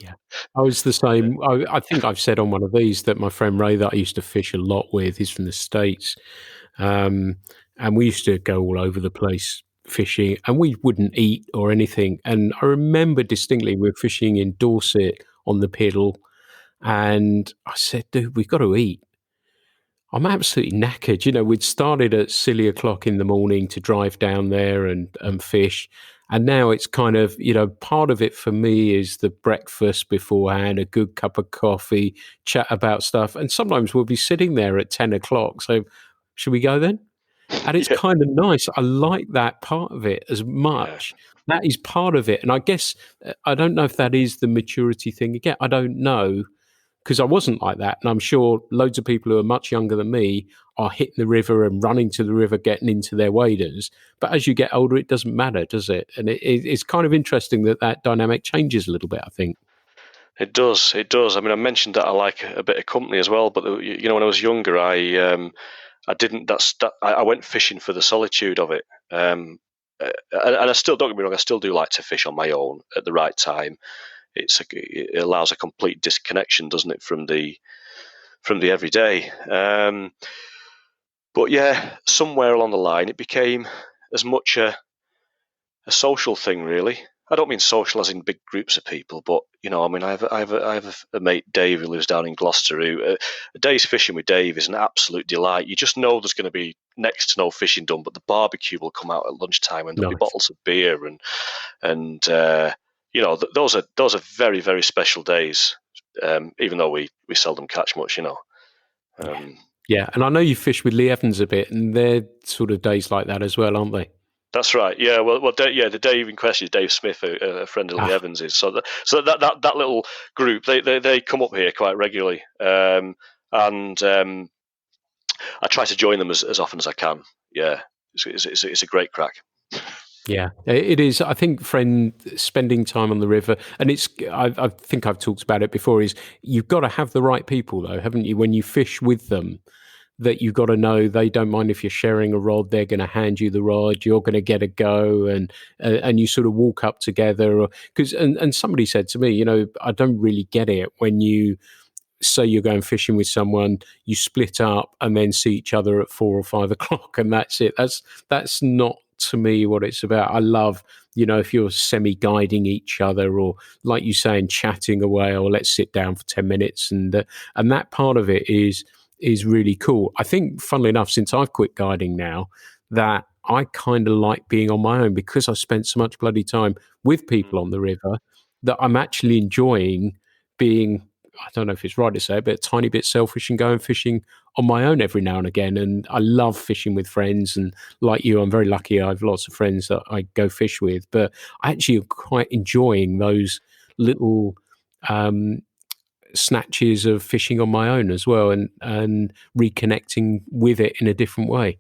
Yeah, I was the same. I think I've said on one of these that my friend Ray that I used to fish a lot with, he's from the States, and we used to go all over the place fishing, and we wouldn't eat or anything. And I remember distinctly we were fishing in Dorset on the Piddle, and I said, dude, we've got to eat. I'm absolutely knackered. We'd started at silly o'clock in the morning to drive down there and fish. And now it's kind of, part of it for me is the breakfast beforehand, a good cup of coffee, chat about stuff. And sometimes we'll be sitting there at 10 o'clock. So should we go then? And it's kind of nice. I like that part of it as much. Yeah. That is part of it. And I guess, I don't know if that is the maturity thing again. I don't know. Because I wasn't like that. And I'm sure loads of people who are much younger than me are hitting the river and running to the river, getting into their waders. But as you get older, it doesn't matter, does it? And it's kind of interesting that dynamic changes a little bit, I think. It does. I mean, I mentioned that I like a bit of company as well. But, when I was younger, I didn't. I went fishing for the solitude of it. And I still, don't get me wrong, I still do like to fish on my own at the right time. it allows a complete disconnection, doesn't it, from the everyday. But yeah, somewhere along the line, it became as much a social thing, really. I don't mean social as in big groups of people, but I mean, I have a mate, Dave, who lives down in Gloucester. Who a day's fishing with Dave is an absolute delight. You just know there's going to be next to no fishing done, but the barbecue will come out at lunchtime, and there'll be Nice. bottles of beer, and those are very, very special days. Even though we seldom catch much, Yeah, and I know you fish with Lee Evans a bit, and they're sort of days like that as well, aren't they? That's right. Yeah. Well. The Dave in question is Dave Smith, a friend of Lee Evans. So that little group, they come up here quite regularly, and I try to join them as often as I can. Yeah, it's a great crack. Yeah, it is. I think spending time on the river, and I think I've talked about it before, is you've got to have the right people, though, haven't you? When you fish with them, that you've got to know they don't mind if you're sharing a rod, they're going to hand you the rod, you're going to get a go, and you sort of walk up together. And somebody said to me, I don't really get it when you say you're going fishing with someone, you split up and then see each other at 4 or 5 o'clock, and that's it. That's not, to me, what it's about. I love, if you're semi-guiding each other, or like you saying, chatting away, or let's sit down for 10 minutes, and that part of it is really cool. I think, funnily enough, since I've quit guiding now, that I kind of like being on my own, because I spent so much bloody time with people on the river, that I'm actually enjoying being, I don't know if it's right to say it, but a tiny bit selfish, and going fishing on my own every now and again. And I love fishing with friends. And like you, I'm very lucky. I have lots of friends that I go fish with, but I actually am quite enjoying those little snatches of fishing on my own as well, and reconnecting with it in a different way.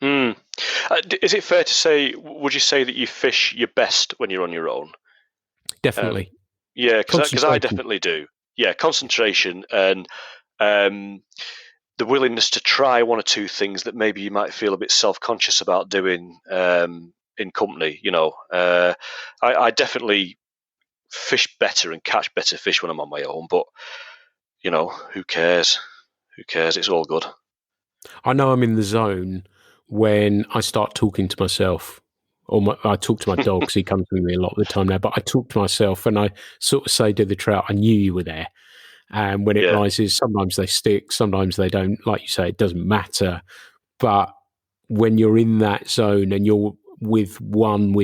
Is it fair to say, would you say that you fish your best when you're on your own? Definitely. Yeah, because I definitely do. Yeah, concentration and the willingness to try one or two things that maybe you might feel a bit self-conscious about doing in company. I definitely fish better and catch better fish when I'm on my own, but who cares? Who cares? It's all good. I know I'm in the zone when I start talking to myself, or I talk to my dog, because he comes with me a lot of the time now, but I talk to myself and I sort of say to the trout, I knew you were there. And when it rises, sometimes they stick, sometimes they don't. Like you say, it doesn't matter. But when you're in that zone and you're with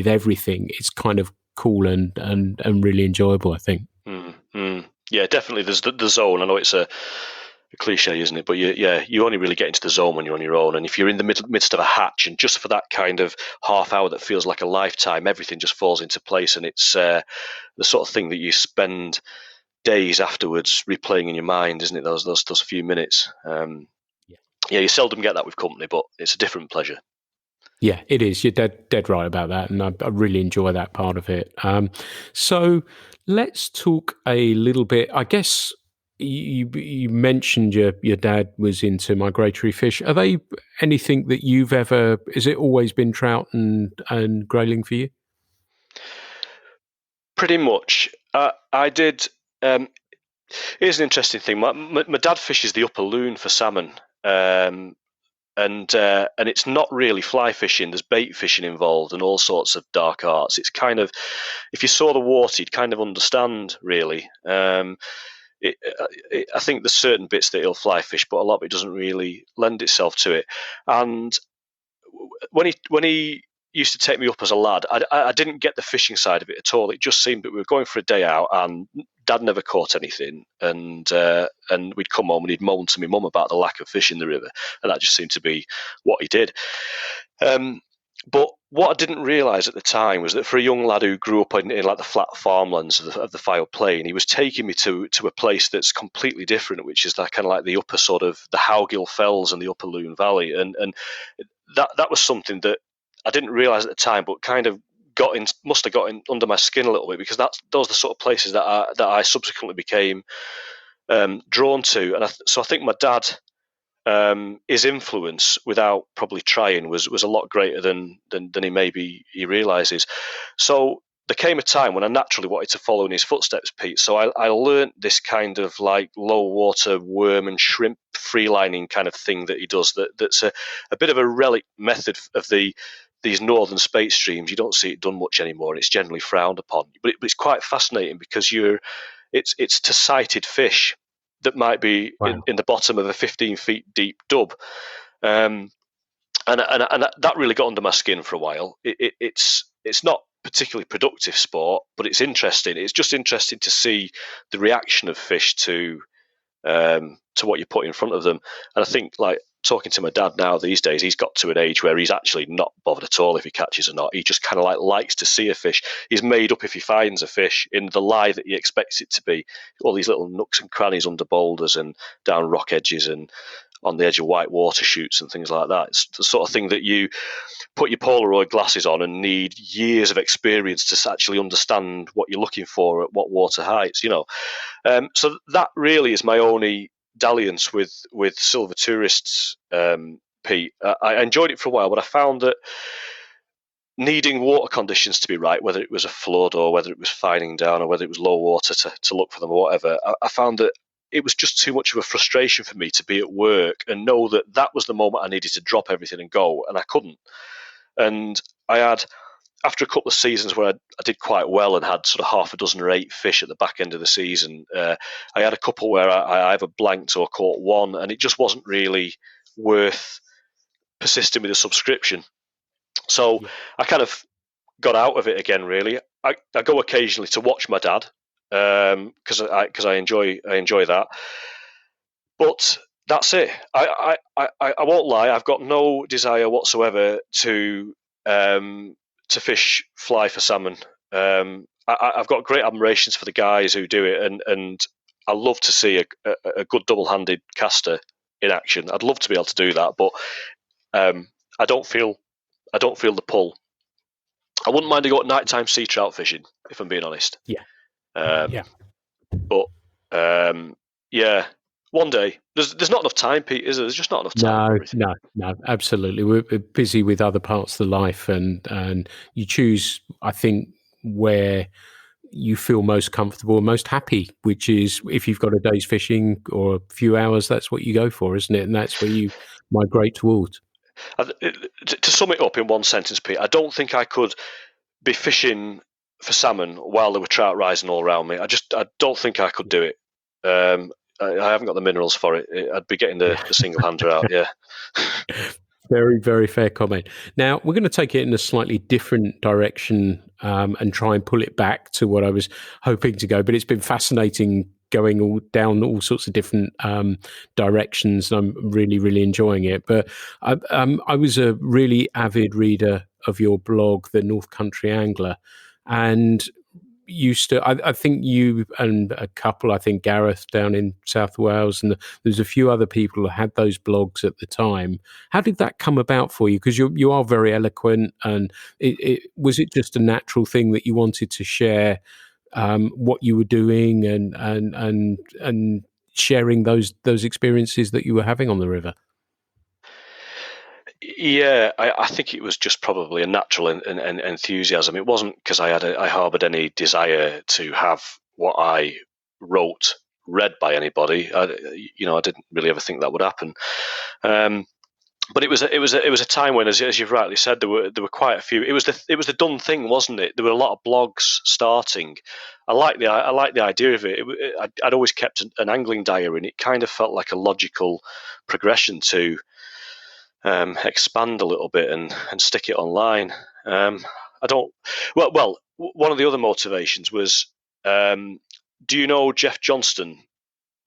everything, it's kind of cool and really enjoyable, I think. Yeah, definitely. There's the zone. I know it's a cliche, isn't it? But you only really get into the zone when you're on your own. And if you're in the midst of a hatch, and just for that kind of half hour that feels like a lifetime, everything just falls into place. And it's the sort of thing that you spend days afterwards replaying in your mind, isn't it? Those few minutes. You seldom get that with company, but it's a different pleasure. Yeah, it is. You're dead right about that, and I really enjoy that part of it. So let's talk a little bit. I guess you mentioned your dad was into migratory fish. Are they anything that you've ever? Is it always been trout and grayling for you? Pretty much. I did. Here's an interesting thing. My dad fishes the upper loon for salmon. And it's not really fly fishing. There's bait fishing involved and all sorts of dark arts. It's kind of, if you saw the water, you'd kind of understand, really. I think there's certain bits that he'll fly fish, but a lot of it doesn't really lend itself to it. And when he used to take me up as a lad, I didn't get the fishing side of it at all. It just seemed that we were going for a day out and Dad never caught anything, and we'd come home and he'd moan to my mum about the lack of fish in the river, and that just seemed to be what he did. But what I didn't realise at the time was that for a young lad who grew up in like the flat farmlands of the Fylde Plain, he was taking me to a place that's completely different, which is that kind of like the upper sort of the Howgill Fells and the Upper Loon Valley, and that was something that I didn't realise at the time, but kind of must have got in under my skin a little bit, because those are the sort of places that I subsequently became drawn to, and so I think my dad, his influence, without probably trying, was a lot greater than he realises. So there came a time when I naturally wanted to follow in his footsteps, Pete. So I learned this kind of like low water worm and shrimp freelining kind of thing that he does. That's a bit of a relic method of these northern spate streams. You don't see it done much anymore, and it's generally frowned upon. But it's quite fascinating because it's to sighted fish that might be in the bottom of a 15 feet deep dub. And that really got under my skin for a while. It's not particularly productive sport, but it's interesting. It's just interesting to see the reaction of fish to what you put in front of them. And I think, like, talking to my dad now these days, he's got to an age where he's actually not bothered at all if he catches or not. He just kind of like likes to see a fish. He's made up if he finds a fish in the lie that he expects it to be. All these little nooks and crannies under boulders and down rock edges and on the edge of white water chutes and things like that. It's the sort of thing that you put your Polaroid glasses on and need years of experience to actually understand what you're looking for at what water heights, So that really is my only dalliance with silver tourists, Pete. I enjoyed it for a while, but I found that needing water conditions to be right, whether it was a flood or whether it was fining down or whether it was low water to look for them or whatever, I found that it was just too much of a frustration for me to be at work and know that was the moment I needed to drop everything and go, and I couldn't. And I had, after a couple of seasons where I did quite well and had sort of half a dozen or 8 fish at the back end of the season, I had a couple where I either blanked or caught one, and it just wasn't really worth persisting with a subscription. So I kind of got out of it again, really. I go occasionally to watch my dad, because I enjoy that. But that's it. I won't lie. I've got no desire whatsoever to fish fly for salmon. I've got great admirations for the guys who do it, and I love to see a good double-handed caster in action. I'd love to be able to do that, but I don't feel the pull. I wouldn't mind to go at nighttime sea trout fishing, if I'm being honest. But yeah. One day. There's not enough time, Pete, is there? There's just not enough time. No, absolutely. We're busy with other parts of the life, and you choose, I think, where you feel most comfortable and most happy, which is if you've got a day's fishing or a few hours, that's what you go for, isn't it? And that's where you migrate towards. To sum it up in one sentence, Pete, I don't think I could be fishing for salmon while there were trout rising all around me. I don't think I could do it. I haven't got the minerals for it. I'd be getting the single-hander out, yeah. Very, very fair comment. Now, we're going to take it in a slightly different direction and try and pull it back to what I was hoping to go. But it's been fascinating going down all sorts of different directions, and I'm really, really enjoying it. But I was a really avid reader of your blog, The North Country Angler, and I think you and a couple, I think Gareth down in South Wales, and there's a few other people who had those blogs at the time. How did that come about for you? Because you are very eloquent, and was it just a natural thing that you wanted to share what you were doing and sharing those experiences that you were having on the river? Yeah, I think it was just probably a natural enthusiasm. It wasn't because I harboured any desire to have what I wrote read by anybody. I didn't really ever think that would happen. But it was a time when, as you've rightly said, there were quite a few. It was the done thing, wasn't it? There were a lot of blogs starting. I like the idea of it. I'd always kept an angling diary, and it kind of felt like a logical progression to expand a little bit and stick it online. One of the other motivations was, do you know Jeff Johnston,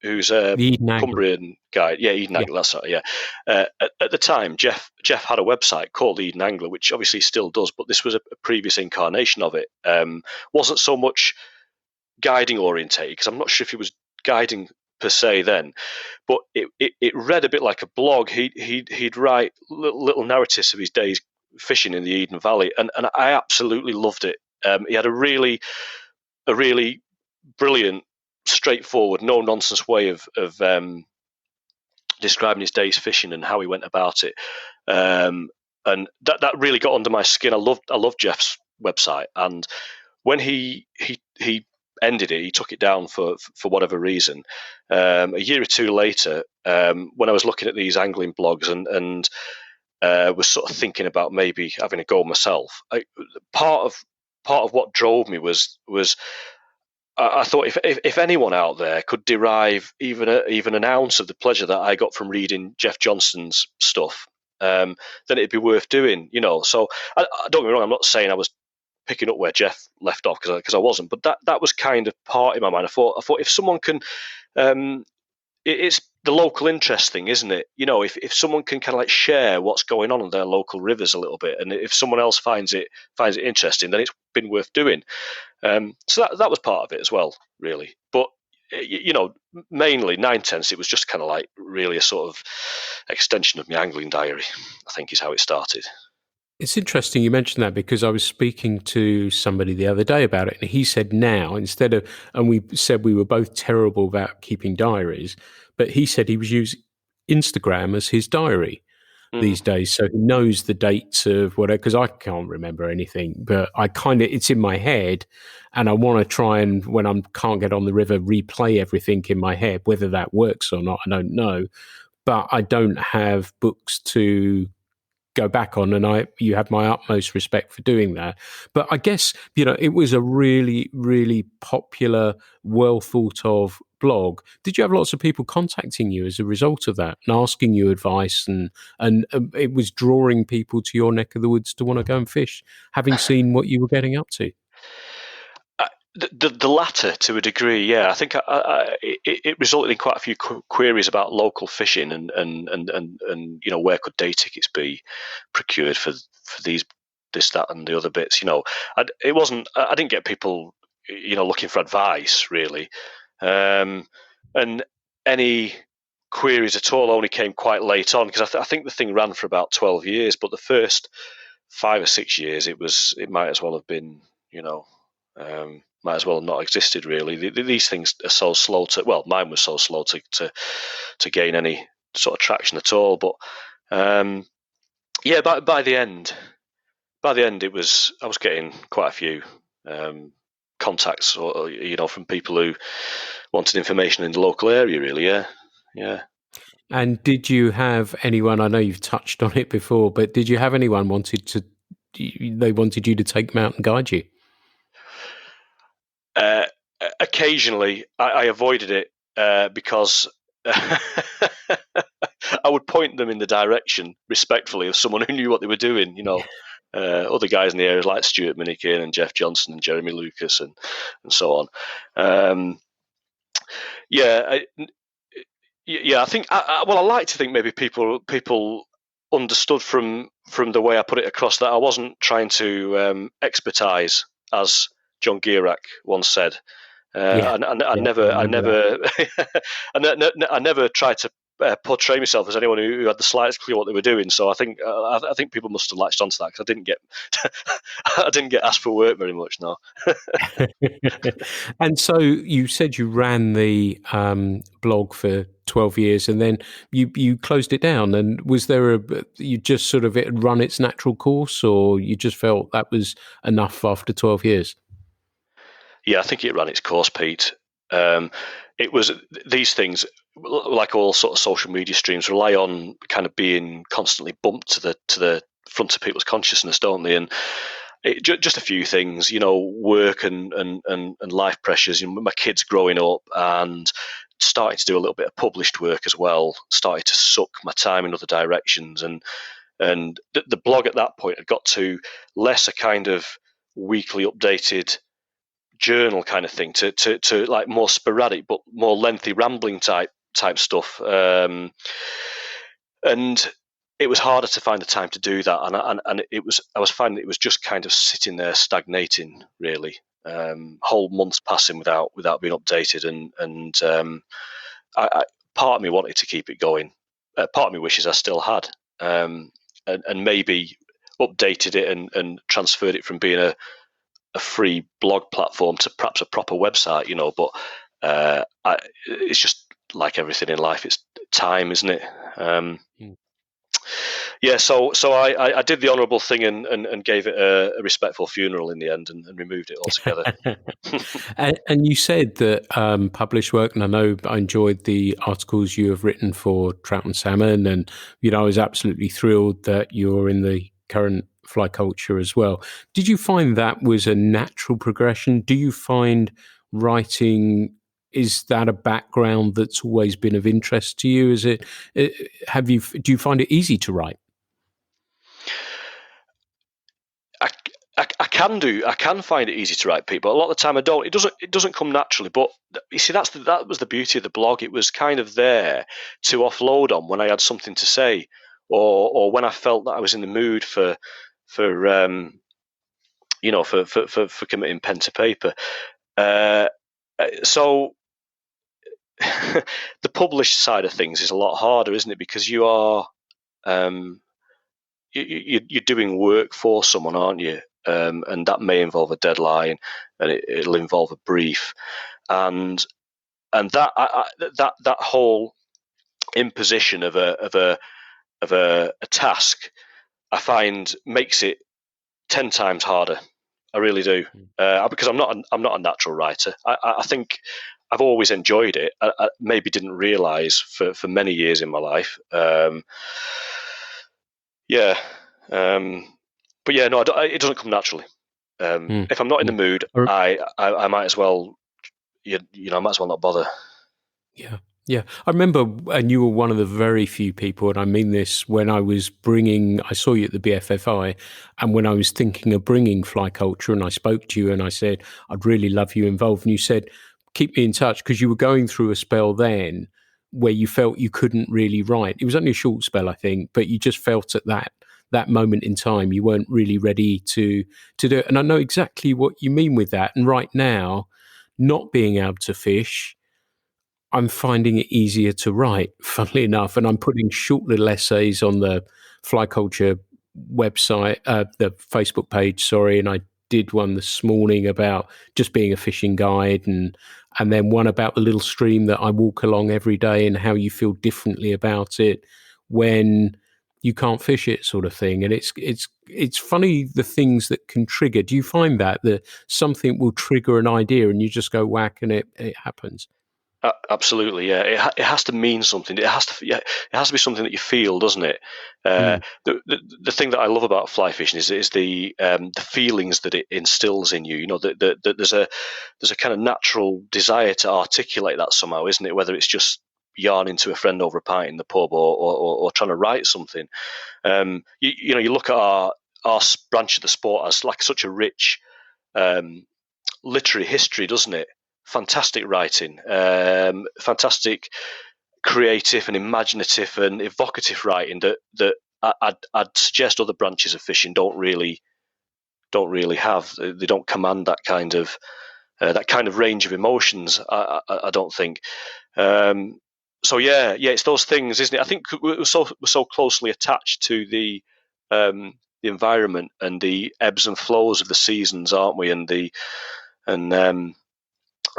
who's a Cumbrian guy? Yeah, Eden Angler, that's right, yeah. At the time, Jeff had a website called Eden Angler, which obviously still does, but this was a previous incarnation of it. Wasn't so much guiding orientated, because I'm not sure if he was guiding per se then, but it read a bit like a blog. He'd write little narratives of his days fishing in the Eden Valley, and I absolutely loved it. He had a really brilliant, straightforward, no nonsense way of describing his days fishing and how he went about it, and that really got under my skin. I loved Jeff's website, and when he ended it, he took it down for whatever reason. A year or two later, when I was looking at these angling blogs and was sort of thinking about maybe having a go myself, part of what drove me was I thought if anyone out there could derive even an ounce of the pleasure that I got from reading Jeff Johnston's stuff, then it'd be worth doing. So I don't get me wrong. I'm not saying I was picking up where Jeff left off because I wasn't, but that was kind of part in my mind. I thought if someone can, it's the local interest thing, isn't it? If someone can kind of like share what's going on in their local rivers a little bit, and if someone else finds it interesting, then it's been worth doing. So that was part of it as well, really. But mainly 9/10, it was just kind of like really a sort of extension of my angling diary, I think, is how it started. It's interesting you mentioned that, because I was speaking to somebody the other day about it, and he said now, and we said we were both terrible about keeping diaries, but he said he was using Instagram as his diary these days. So he knows the dates of whatever, because I can't remember anything, but it's in my head, and I want to try and, when I can't get on the river, replay everything in my head. Whether that works or not, I don't know, but I don't have books to go back on, and you have my utmost respect for doing that. But I guess it was a really, really popular, well thought of blog. Did you have lots of people contacting you as a result of that and asking you advice, and it was drawing people to your neck of the woods to want to go and fish, having seen what you were getting up to? The latter, to a degree, yeah. I think it resulted in quite a few queries about local fishing and where could day tickets be procured for this, that, and the other bits. I didn't get people looking for advice really, and any queries at all only came quite late on, because I think the thing ran for about 12 years, but the first 5 or 6 years it might as well have been might as well have not existed, really. These things are so slow mine was so slow to gain any sort of traction at all. But by the end, I was getting quite a few contacts, from people who wanted information in the local area, really. Yeah. And did you have anyone? I know you've touched on it before, but did you have anyone wanted you to take them out and guide you? Occasionally, I avoided it because I would point them in the direction, respectfully, of someone who knew what they were doing. Other guys in the area like Stuart Minikin and Jeff Johnston and Jeremy Lucas and so on. I think. I like to think maybe people understood from the way I put it across that I wasn't trying to expertise, as John Gierak once said. I never tried to portray myself as anyone who had the slightest clue what they were doing. So I think people must have latched onto that, because I didn't get asked for work very much. No. And so you said you ran the blog for 12 years, and then you closed it down. And was there you just sort of, it had run its natural course, or you just felt that was enough after 12 years? Yeah, I think it ran its course, Pete. It was, these things, like all sort of social media streams, rely on kind of being constantly bumped to the front of people's consciousness, don't they? And just a few things, work and life pressures. My kids growing up and starting to do a little bit of published work as well, started to suck my time in other directions, and the blog at that point had got to less a kind of weekly updated journal kind of thing to like more sporadic but more lengthy rambling type stuff, and it was harder to find the time to do that, and I was finding it was just kind of sitting there stagnating, really. Whole months passing without being updated, and I part of me wanted to keep it going. Part of me wishes I still had, and maybe updated it and transferred it from being a free blog platform to perhaps a proper website, but it's just like everything in life, it's time, isn't it? Yeah, so I did the honourable thing and gave it a respectful funeral in the end and removed it altogether. And you said that published work, and I know I enjoyed the articles you have written for Trout and Salmon, and I was absolutely thrilled that you're in the current fly culture as well. Did you find that was a natural progression? Do you find writing, is that a background that's always been of interest to you? Is it? Do you find it easy to write? I can find it easy to write, Pete, but a lot of the time I don't. It doesn't come naturally. But you see, that was the beauty of the blog. It was kind of there to offload on when I had something to say, or when I felt that I was in the mood for committing pen to paper. So the published side of things is a lot harder, isn't it? Because you are you're doing work for someone, aren't you? And that may involve a deadline, and it'll involve a brief, and that whole imposition of a task, I find makes it 10 times harder. I really do, because I'm not a natural writer. I think I've always enjoyed it. I maybe didn't realise for many years in my life. But yeah, no, it doesn't come naturally. If I'm not in the mood, I might as well, I might as well not bother. Yeah. Yeah, I remember, and you were one of the very few people, and I mean this, when I saw you at the BFFI, and when I was thinking of bringing fly culture, and I spoke to you and I said, I'd really love you involved. And you said, keep me in touch, because you were going through a spell then where you felt you couldn't really write. It was only a short spell, I think, but you just felt at that moment in time, you weren't really ready to do it. And I know exactly what you mean with that. And right now, not being able to fish, I'm finding it easier to write, funnily enough, and I'm putting short little essays on the Fly Culture website, the Facebook page, sorry, and I did one this morning about just being a fishing guide, and then one about the little stream that I walk along every day and how you feel differently about it when you can't fish it, sort of thing. And it's funny, the things that can trigger. Do you find that something will trigger an idea and you just go whack and it happens? Absolutely, yeah. It has to mean something. It has to be something that you feel, doesn't it? The thing that I love about fly fishing is the feelings that it instills in you. That there's a kind of natural desire to articulate that somehow, isn't it? Whether it's just yarning to a friend over a pint in the pub, or trying to write something. You look at our branch of the sport as like such a rich literary history, doesn't it? Fantastic writing, fantastic creative and imaginative and evocative writing that I'd suggest other branches of fishing don't really have. They don't command that kind of range of emotions. I don't think. So yeah, it's those things, isn't it? I think we're so closely attached to the environment and the ebbs and flows of the seasons, aren't we? And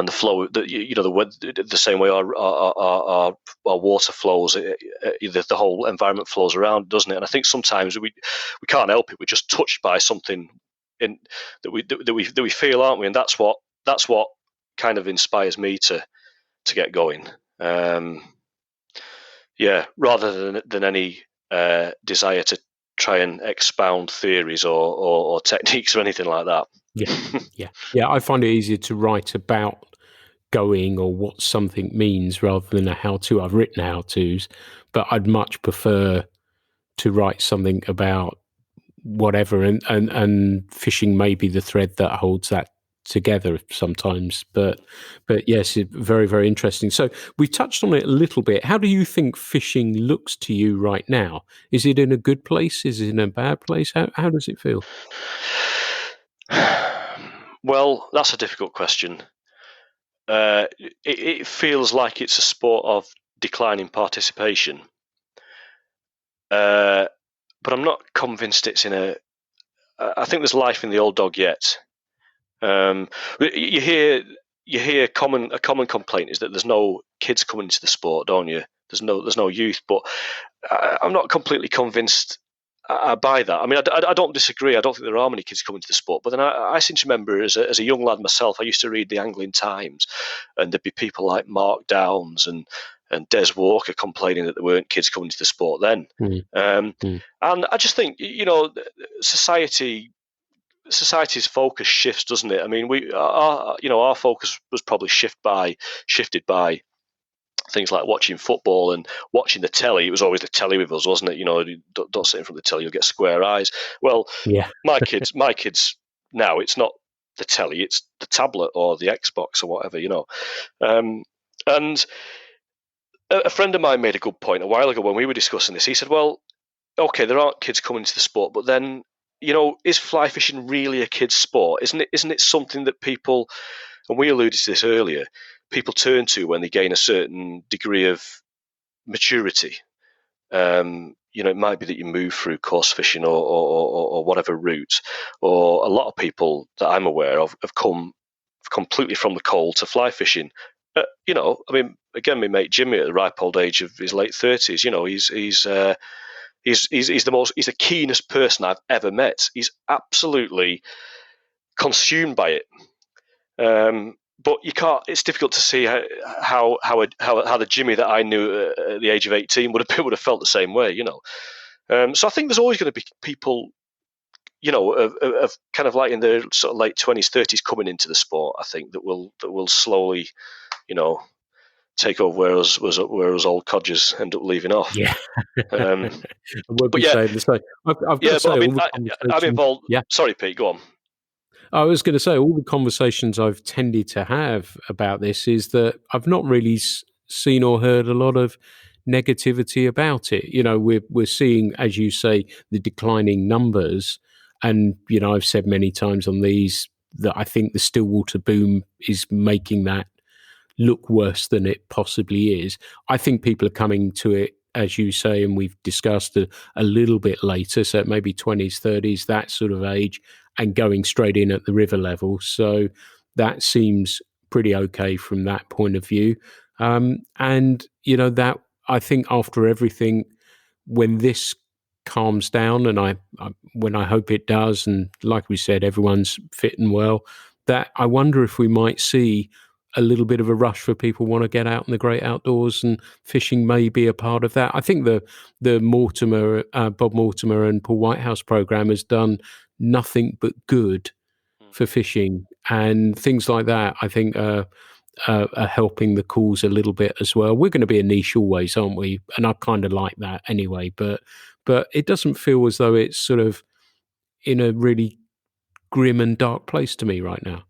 the flow, the same way our water flows, the whole environment flows around, doesn't it? And I think sometimes we can't help it. We're just touched by something that we feel, aren't we? And that's what kind of inspires me to get going. Rather than any desire to try and expound theories or techniques or anything like that. Yeah. I find it easier to write about going or what something means rather than a how-to. I've written how-tos, but I'd much prefer to write something about whatever, and fishing may be the thread that holds that together sometimes. But yes, it's very, very interesting. So we touched on it a little bit. How do you think fishing looks to you right now? Is it in a good place? Is it in a bad place? How does it feel? Well, that's a difficult question. It feels like it's a sport of declining participation, but I'm not convinced it's in a. I think there's life in the old dog yet. You hear a common complaint is that there's no kids coming into the sport, don't you? There's no youth, but I'm not completely convinced I buy that. I mean, I don't disagree. I don't think there are many kids coming to the sport. But then I seem to remember as a young lad myself, I used to read the Angling Times, and there'd be people like Mark Downs and Des Walker complaining that there weren't kids coming to the sport then. And I just think, society's focus shifts, doesn't it? I mean, our focus was probably shifted by things like watching football and watching the telly. It was always the telly with us, wasn't it? Don't sit in front of the telly, you'll get square eyes. Well, yeah. my kids now, it's not the telly, it's the tablet or the Xbox or whatever, and a friend of mine made a good point a while ago when we were discussing this. He said, well, okay, there aren't kids coming to the sport, but then, is fly fishing really a kid's sport? Isn't it something that people, and we alluded to this earlier, people turn to when they gain a certain degree of maturity? It might be that you move through course fishing or whatever route, or a lot of people that I'm aware of have come completely from the cold to fly fishing. I mean, again, my mate Jimmy at the ripe old age of his late 30s, he's the keenest person I've ever met. He's absolutely consumed by it. But you can't. It's difficult to see how the Jimmy that I knew at the age of 18 would have felt the same way. So I think there's always going to be people, of kind of like in their sort of late 20s, 30s coming into the sport. I think that will slowly, take over where us old codgers end up leaving off. Yeah. I would be saying the same. I've got to say, I'm involved. Yeah. Sorry, Pete. Go on. I was going to say, all the conversations I've tended to have about this is that I've not really seen or heard a lot of negativity about it. We're seeing, as you say, the declining numbers. And, I've said many times on these that I think the Stillwater boom is making that look worse than it possibly is. I think people are coming to it, as you say, and we've discussed a little bit later, so maybe 20s, 30s, that sort of age, and going straight in at the river level. So that seems pretty okay from that point of view. That I think after everything, when this calms down, and when I hope it does, and like we said, everyone's fit and well, that I wonder if we might see a little bit of a rush for people want to get out in the great outdoors, and fishing may be a part of that. I think the Bob Mortimer and Paul Whitehouse program has done nothing but good for fishing, and things like that I think are helping the cause a little bit as well. We're going to be a niche always, aren't we? And I kind of like that anyway, but it doesn't feel as though it's sort of in a really grim and dark place to me right now.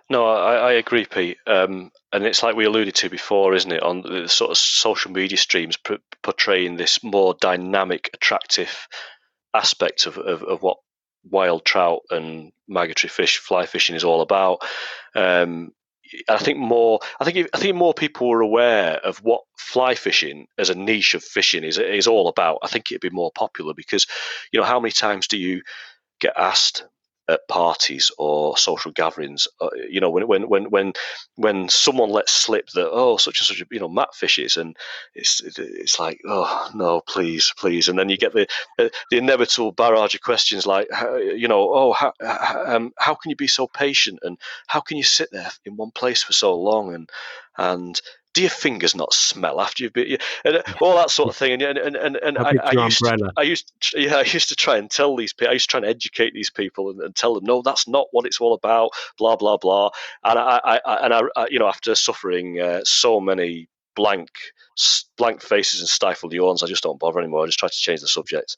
No, I agree, Pete. And it's like we alluded to before, isn't it, on the sort of social media streams portraying this more dynamic, attractive aspect of what wild trout and migratory fish, fly fishing is all about. I think more people were aware of what fly fishing as a niche of fishing is all about. I think it'd be more popular because, how many times do you get asked at parties or social gatherings, when someone lets slip that such and such Matt fishes, and it's like, oh no, please, and then you get the inevitable barrage of questions like, how can you be so patient, and how can you sit there in one place for so long, and do your fingers not smell after you've been, and all that sort of thing, and I used to try and tell these people, I used to try and educate these people and tell them, no, that's not what it's all about, blah blah blah, and I after suffering so many blank faces and stifled yawns, I just don't bother anymore. I just try to change the subject.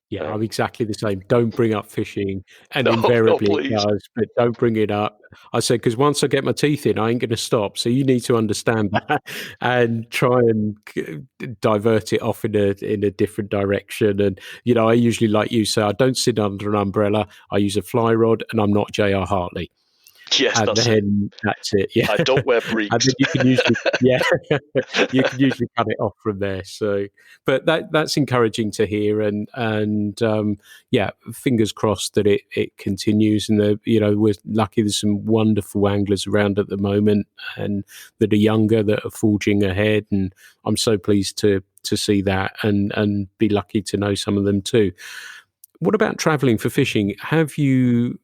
Yeah, I'm exactly the same. Don't bring up fishing, and invariably it does, but don't bring it up. I said, because once I get my teeth in, I ain't going to stop. So you need to understand that and try and divert it off in a different direction. And, I usually, like you say, I don't sit under an umbrella. I use a fly rod, and I'm not J.R. Hartley. Yes, and that's it. Yeah, I don't wear breeks. And then you can usually, you can usually cut it off from there. So, but that's encouraging to hear, and fingers crossed that it continues. And we're lucky. There's some wonderful anglers around at the moment, and that are younger, that are forging ahead. And I'm so pleased to to see that and be lucky to know some of them too. What about traveling for fishing? Have you,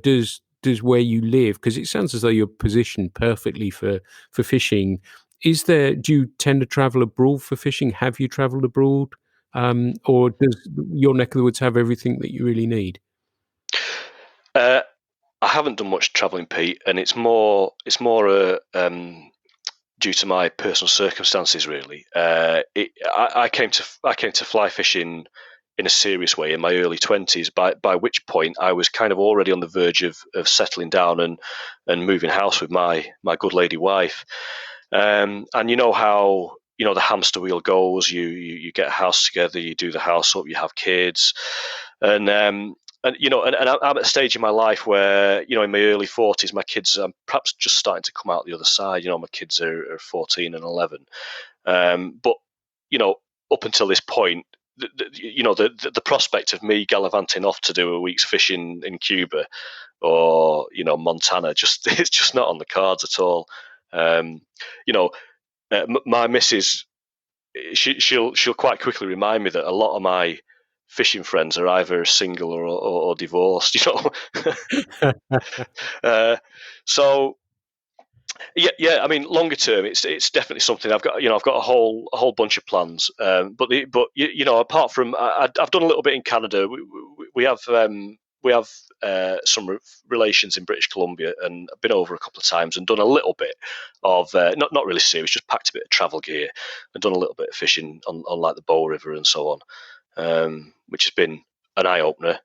does where you live, because it sounds as though you're positioned perfectly for fishing. Do you tend to travel abroad for fishing? Have you traveled abroad? Or does your neck of the woods have everything that you really need? I haven't done much travelling, Pete, and it's more due to my personal circumstances, really. I came to fly fishing in a serious way in my early 20s, by which point I was kind of already on the verge of settling down and moving house with my good lady wife. And you know how the hamster wheel goes. You get a house together, you do the house up, you have kids, and I'm at a stage in my life where, in my early 40s, my kids are perhaps just starting to come out the other side. My kids are 14 and 11. But, up until this point, the prospect of me gallivanting off to do a week's fishing in Cuba or, Montana, it's just not on the cards at all. My missus, she'll quite quickly remind me that a lot of my fishing friends are either single or divorced, so yeah. I mean, longer term, it's definitely something I've got. I've got a whole bunch of plans. But apart from I've done a little bit in Canada. We have some relations in British Columbia, and I've been over a couple of times and done a little bit of not really serious, just packed a bit of travel gear and done a little bit of fishing on like the Bow River and so on, which has been an eye opener.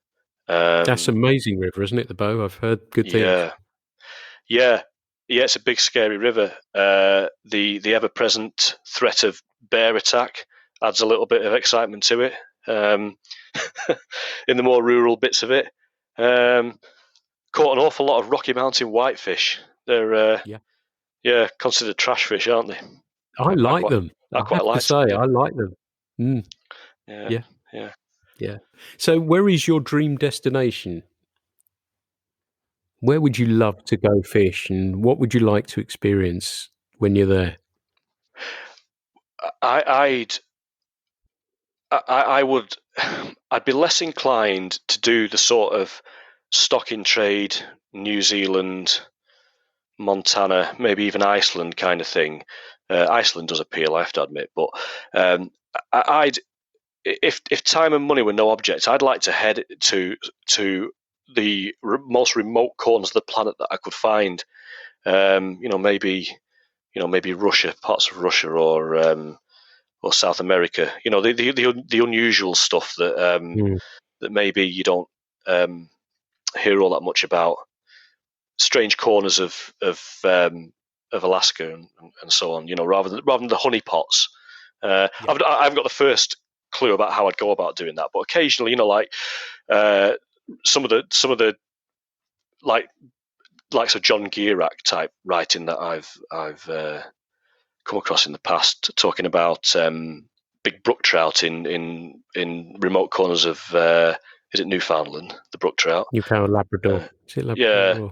That's an amazing river, isn't it? The Bow. I've heard good things. Yeah. It's a big, scary river. The ever-present threat of bear attack adds a little bit of excitement to it. In the more rural bits of it, caught an awful lot of Rocky Mountain whitefish. They're considered trash fish, aren't they? I like them. I quite like to say I like them. Mm. Yeah. So, where is your dream destination? Where would you love to go fish, and what would you like to experience when you're there? I'd be less inclined to do the sort of stock in trade New Zealand, Montana, maybe even Iceland kind of thing. Iceland does appeal, I have to admit, but if time and money were no object, I'd like to head to the most remote corners of the planet that I could find. Maybe Russia, parts of Russia, or South America. The unusual stuff that that maybe you don't hear all that much about. Strange corners of Alaska and so on. Rather than the honeypots. I haven't got the first clue about how I'd go about doing that, but occasionally, some of the likes of John Gierak type writing that I've come across in the past, talking about big brook trout in remote corners of is it Newfoundland, the brook trout? Newfoundland, Labrador. Is it Labrador?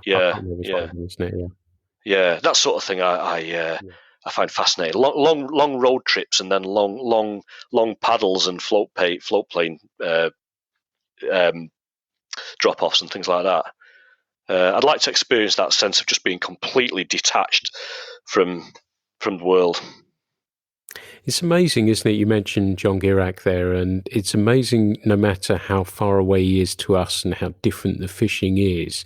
Yeah, that sort of thing. I find fascinating. Long road trips, and then long paddles and float plane drop offs and things like that. I'd like to experience that sense of just being completely detached from the world. It's amazing, isn't it? You mentioned John Gierak there, and it's amazing no matter how far away he is to us and how different the fishing is.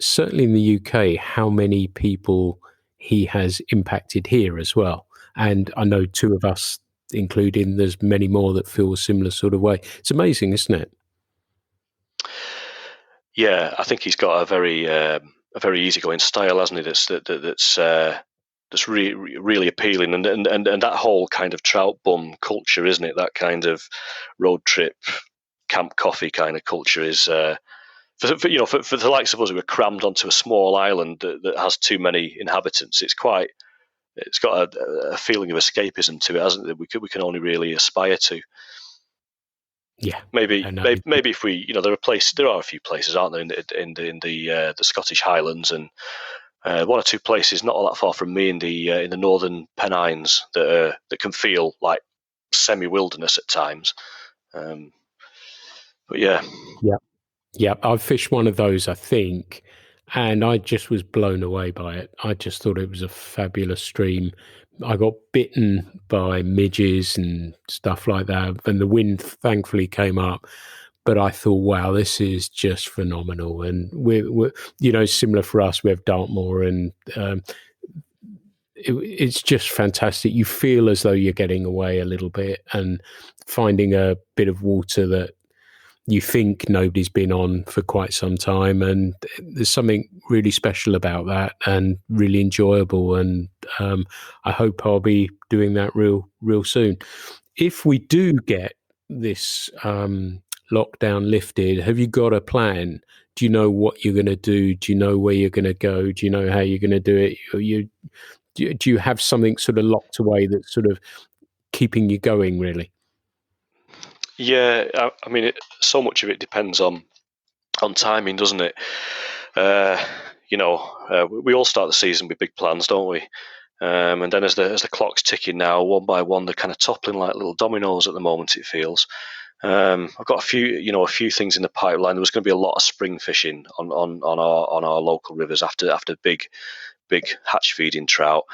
Certainly in the UK, how many people he has impacted here as well. And I know two of us including, there's many more that feel a similar sort of way. It's amazing, isn't it? Yeah, I think he's got a very easygoing style, hasn't he? That's really appealing, and that whole kind of trout bum culture, isn't it? That kind of road trip, camp coffee kind of culture is for the likes of us who are crammed onto a small island that has too many inhabitants. It's got a feeling of escapism to it, hasn't it? We can only really aspire to. Yeah, maybe if we, there are a few places, aren't there, in the Scottish Highlands, and one or two places not all that far from me in the northern Pennines that can feel like semi-wilderness at times. But yeah. Yeah, I've fished one of those, I think, and I just was blown away by it. I just thought it was a fabulous stream. I got bitten by midges and stuff like that, and the wind thankfully came up. But I thought, wow, this is just phenomenal. And we're similar for us. We have Dartmoor, and it's just fantastic. You feel as though you're getting away a little bit and finding a bit of water that you think nobody's been on for quite some time, and there's something really special about that and really enjoyable. And I hope I'll be doing that real soon. If we do get this lockdown lifted, have you got a plan? Do you know what you're going to do? Do you know where you're going to go? Do you know how you're going to do it? Do you have something sort of locked away that's sort of keeping you going, really? Yeah, I mean, so much of it depends on timing, doesn't it? We all start the season with big plans, don't we? And then as the clock's ticking now, one by one, they're kind of toppling like little dominoes at the moment, it feels. I've got a few things in the pipeline. There was going to be a lot of spring fishing on our local rivers after big hatch feeding trout.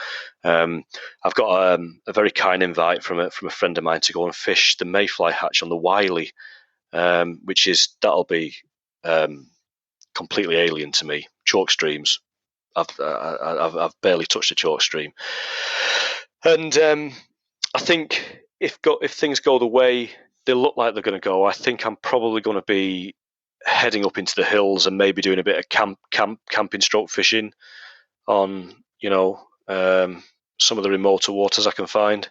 I've got a very kind invite from a friend of mine to go and fish the mayfly hatch on the Wiley, that'll be completely alien to me. Chalk streams. I've barely touched a chalk stream, and I think if things go the way they look like they're going to go, I think I'm probably going to be heading up into the hills and maybe doing a bit of camping stroke fishing on some of the remoter waters I can find.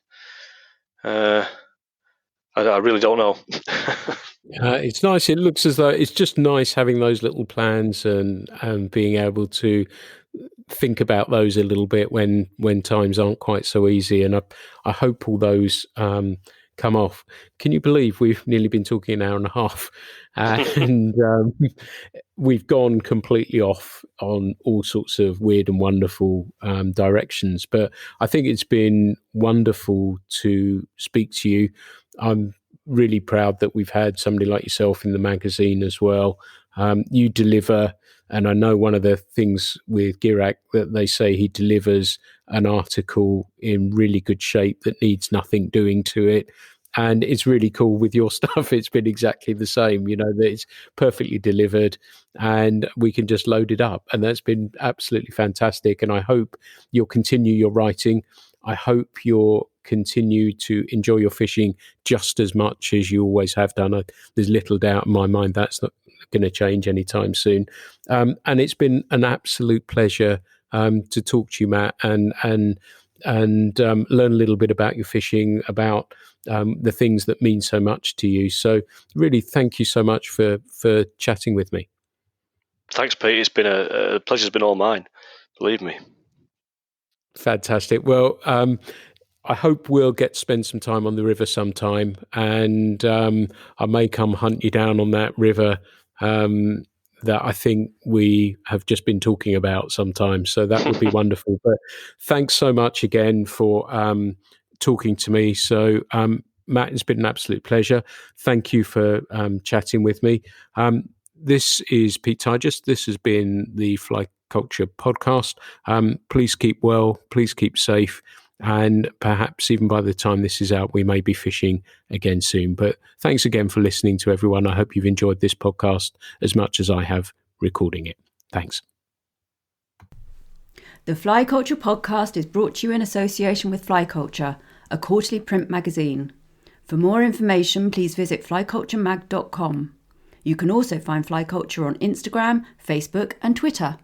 I really don't know. It's nice. It looks as though it's just nice having those little plans and being able to think about those a little bit when times aren't quite so easy. And I hope all those come off. Can you believe we've nearly been talking an hour and a half, and we've gone completely off on all sorts of weird and wonderful directions? But I think it's been wonderful to speak to you. I'm really proud that we've had somebody like yourself in the magazine as well. You deliver, and I know one of the things with Girak that they say he delivers an article in really good shape that needs nothing doing to it. And it's really cool with your stuff. It's been exactly the same, that it's perfectly delivered and we can just load it up. And that's been absolutely fantastic. And I hope you'll continue your writing. I hope you'll continue to enjoy your fishing just as much as you always have done. There's little doubt in my mind that's not going to change anytime soon. And it's been an absolute pleasure to talk to you, Matt, and learn a little bit about your fishing, about the things that mean so much to you. So really, thank you so much for chatting with me. Thanks, Pete. It's been a pleasure's been all mine. Believe me. Fantastic. Well, I hope we'll get to spend some time on the river sometime, and I may come hunt you down on that river that I think we have just been talking about sometime. So that would be wonderful. But thanks so much again for talking to me. So, Matt, it's been an absolute pleasure. Thank you for chatting with me. This is Pete Tigers. This has been the Fly Culture Podcast. Please keep well. Please keep safe. And perhaps even by the time this is out, we may be fishing again soon. But thanks again for listening to everyone. I hope you've enjoyed this podcast as much as I have recording it. Thanks. The Fly Culture Podcast is brought to you in association with Fly Culture, a quarterly print magazine. For more information, please visit flyculturemag.com. You can also find Fly Culture on Instagram, Facebook and Twitter.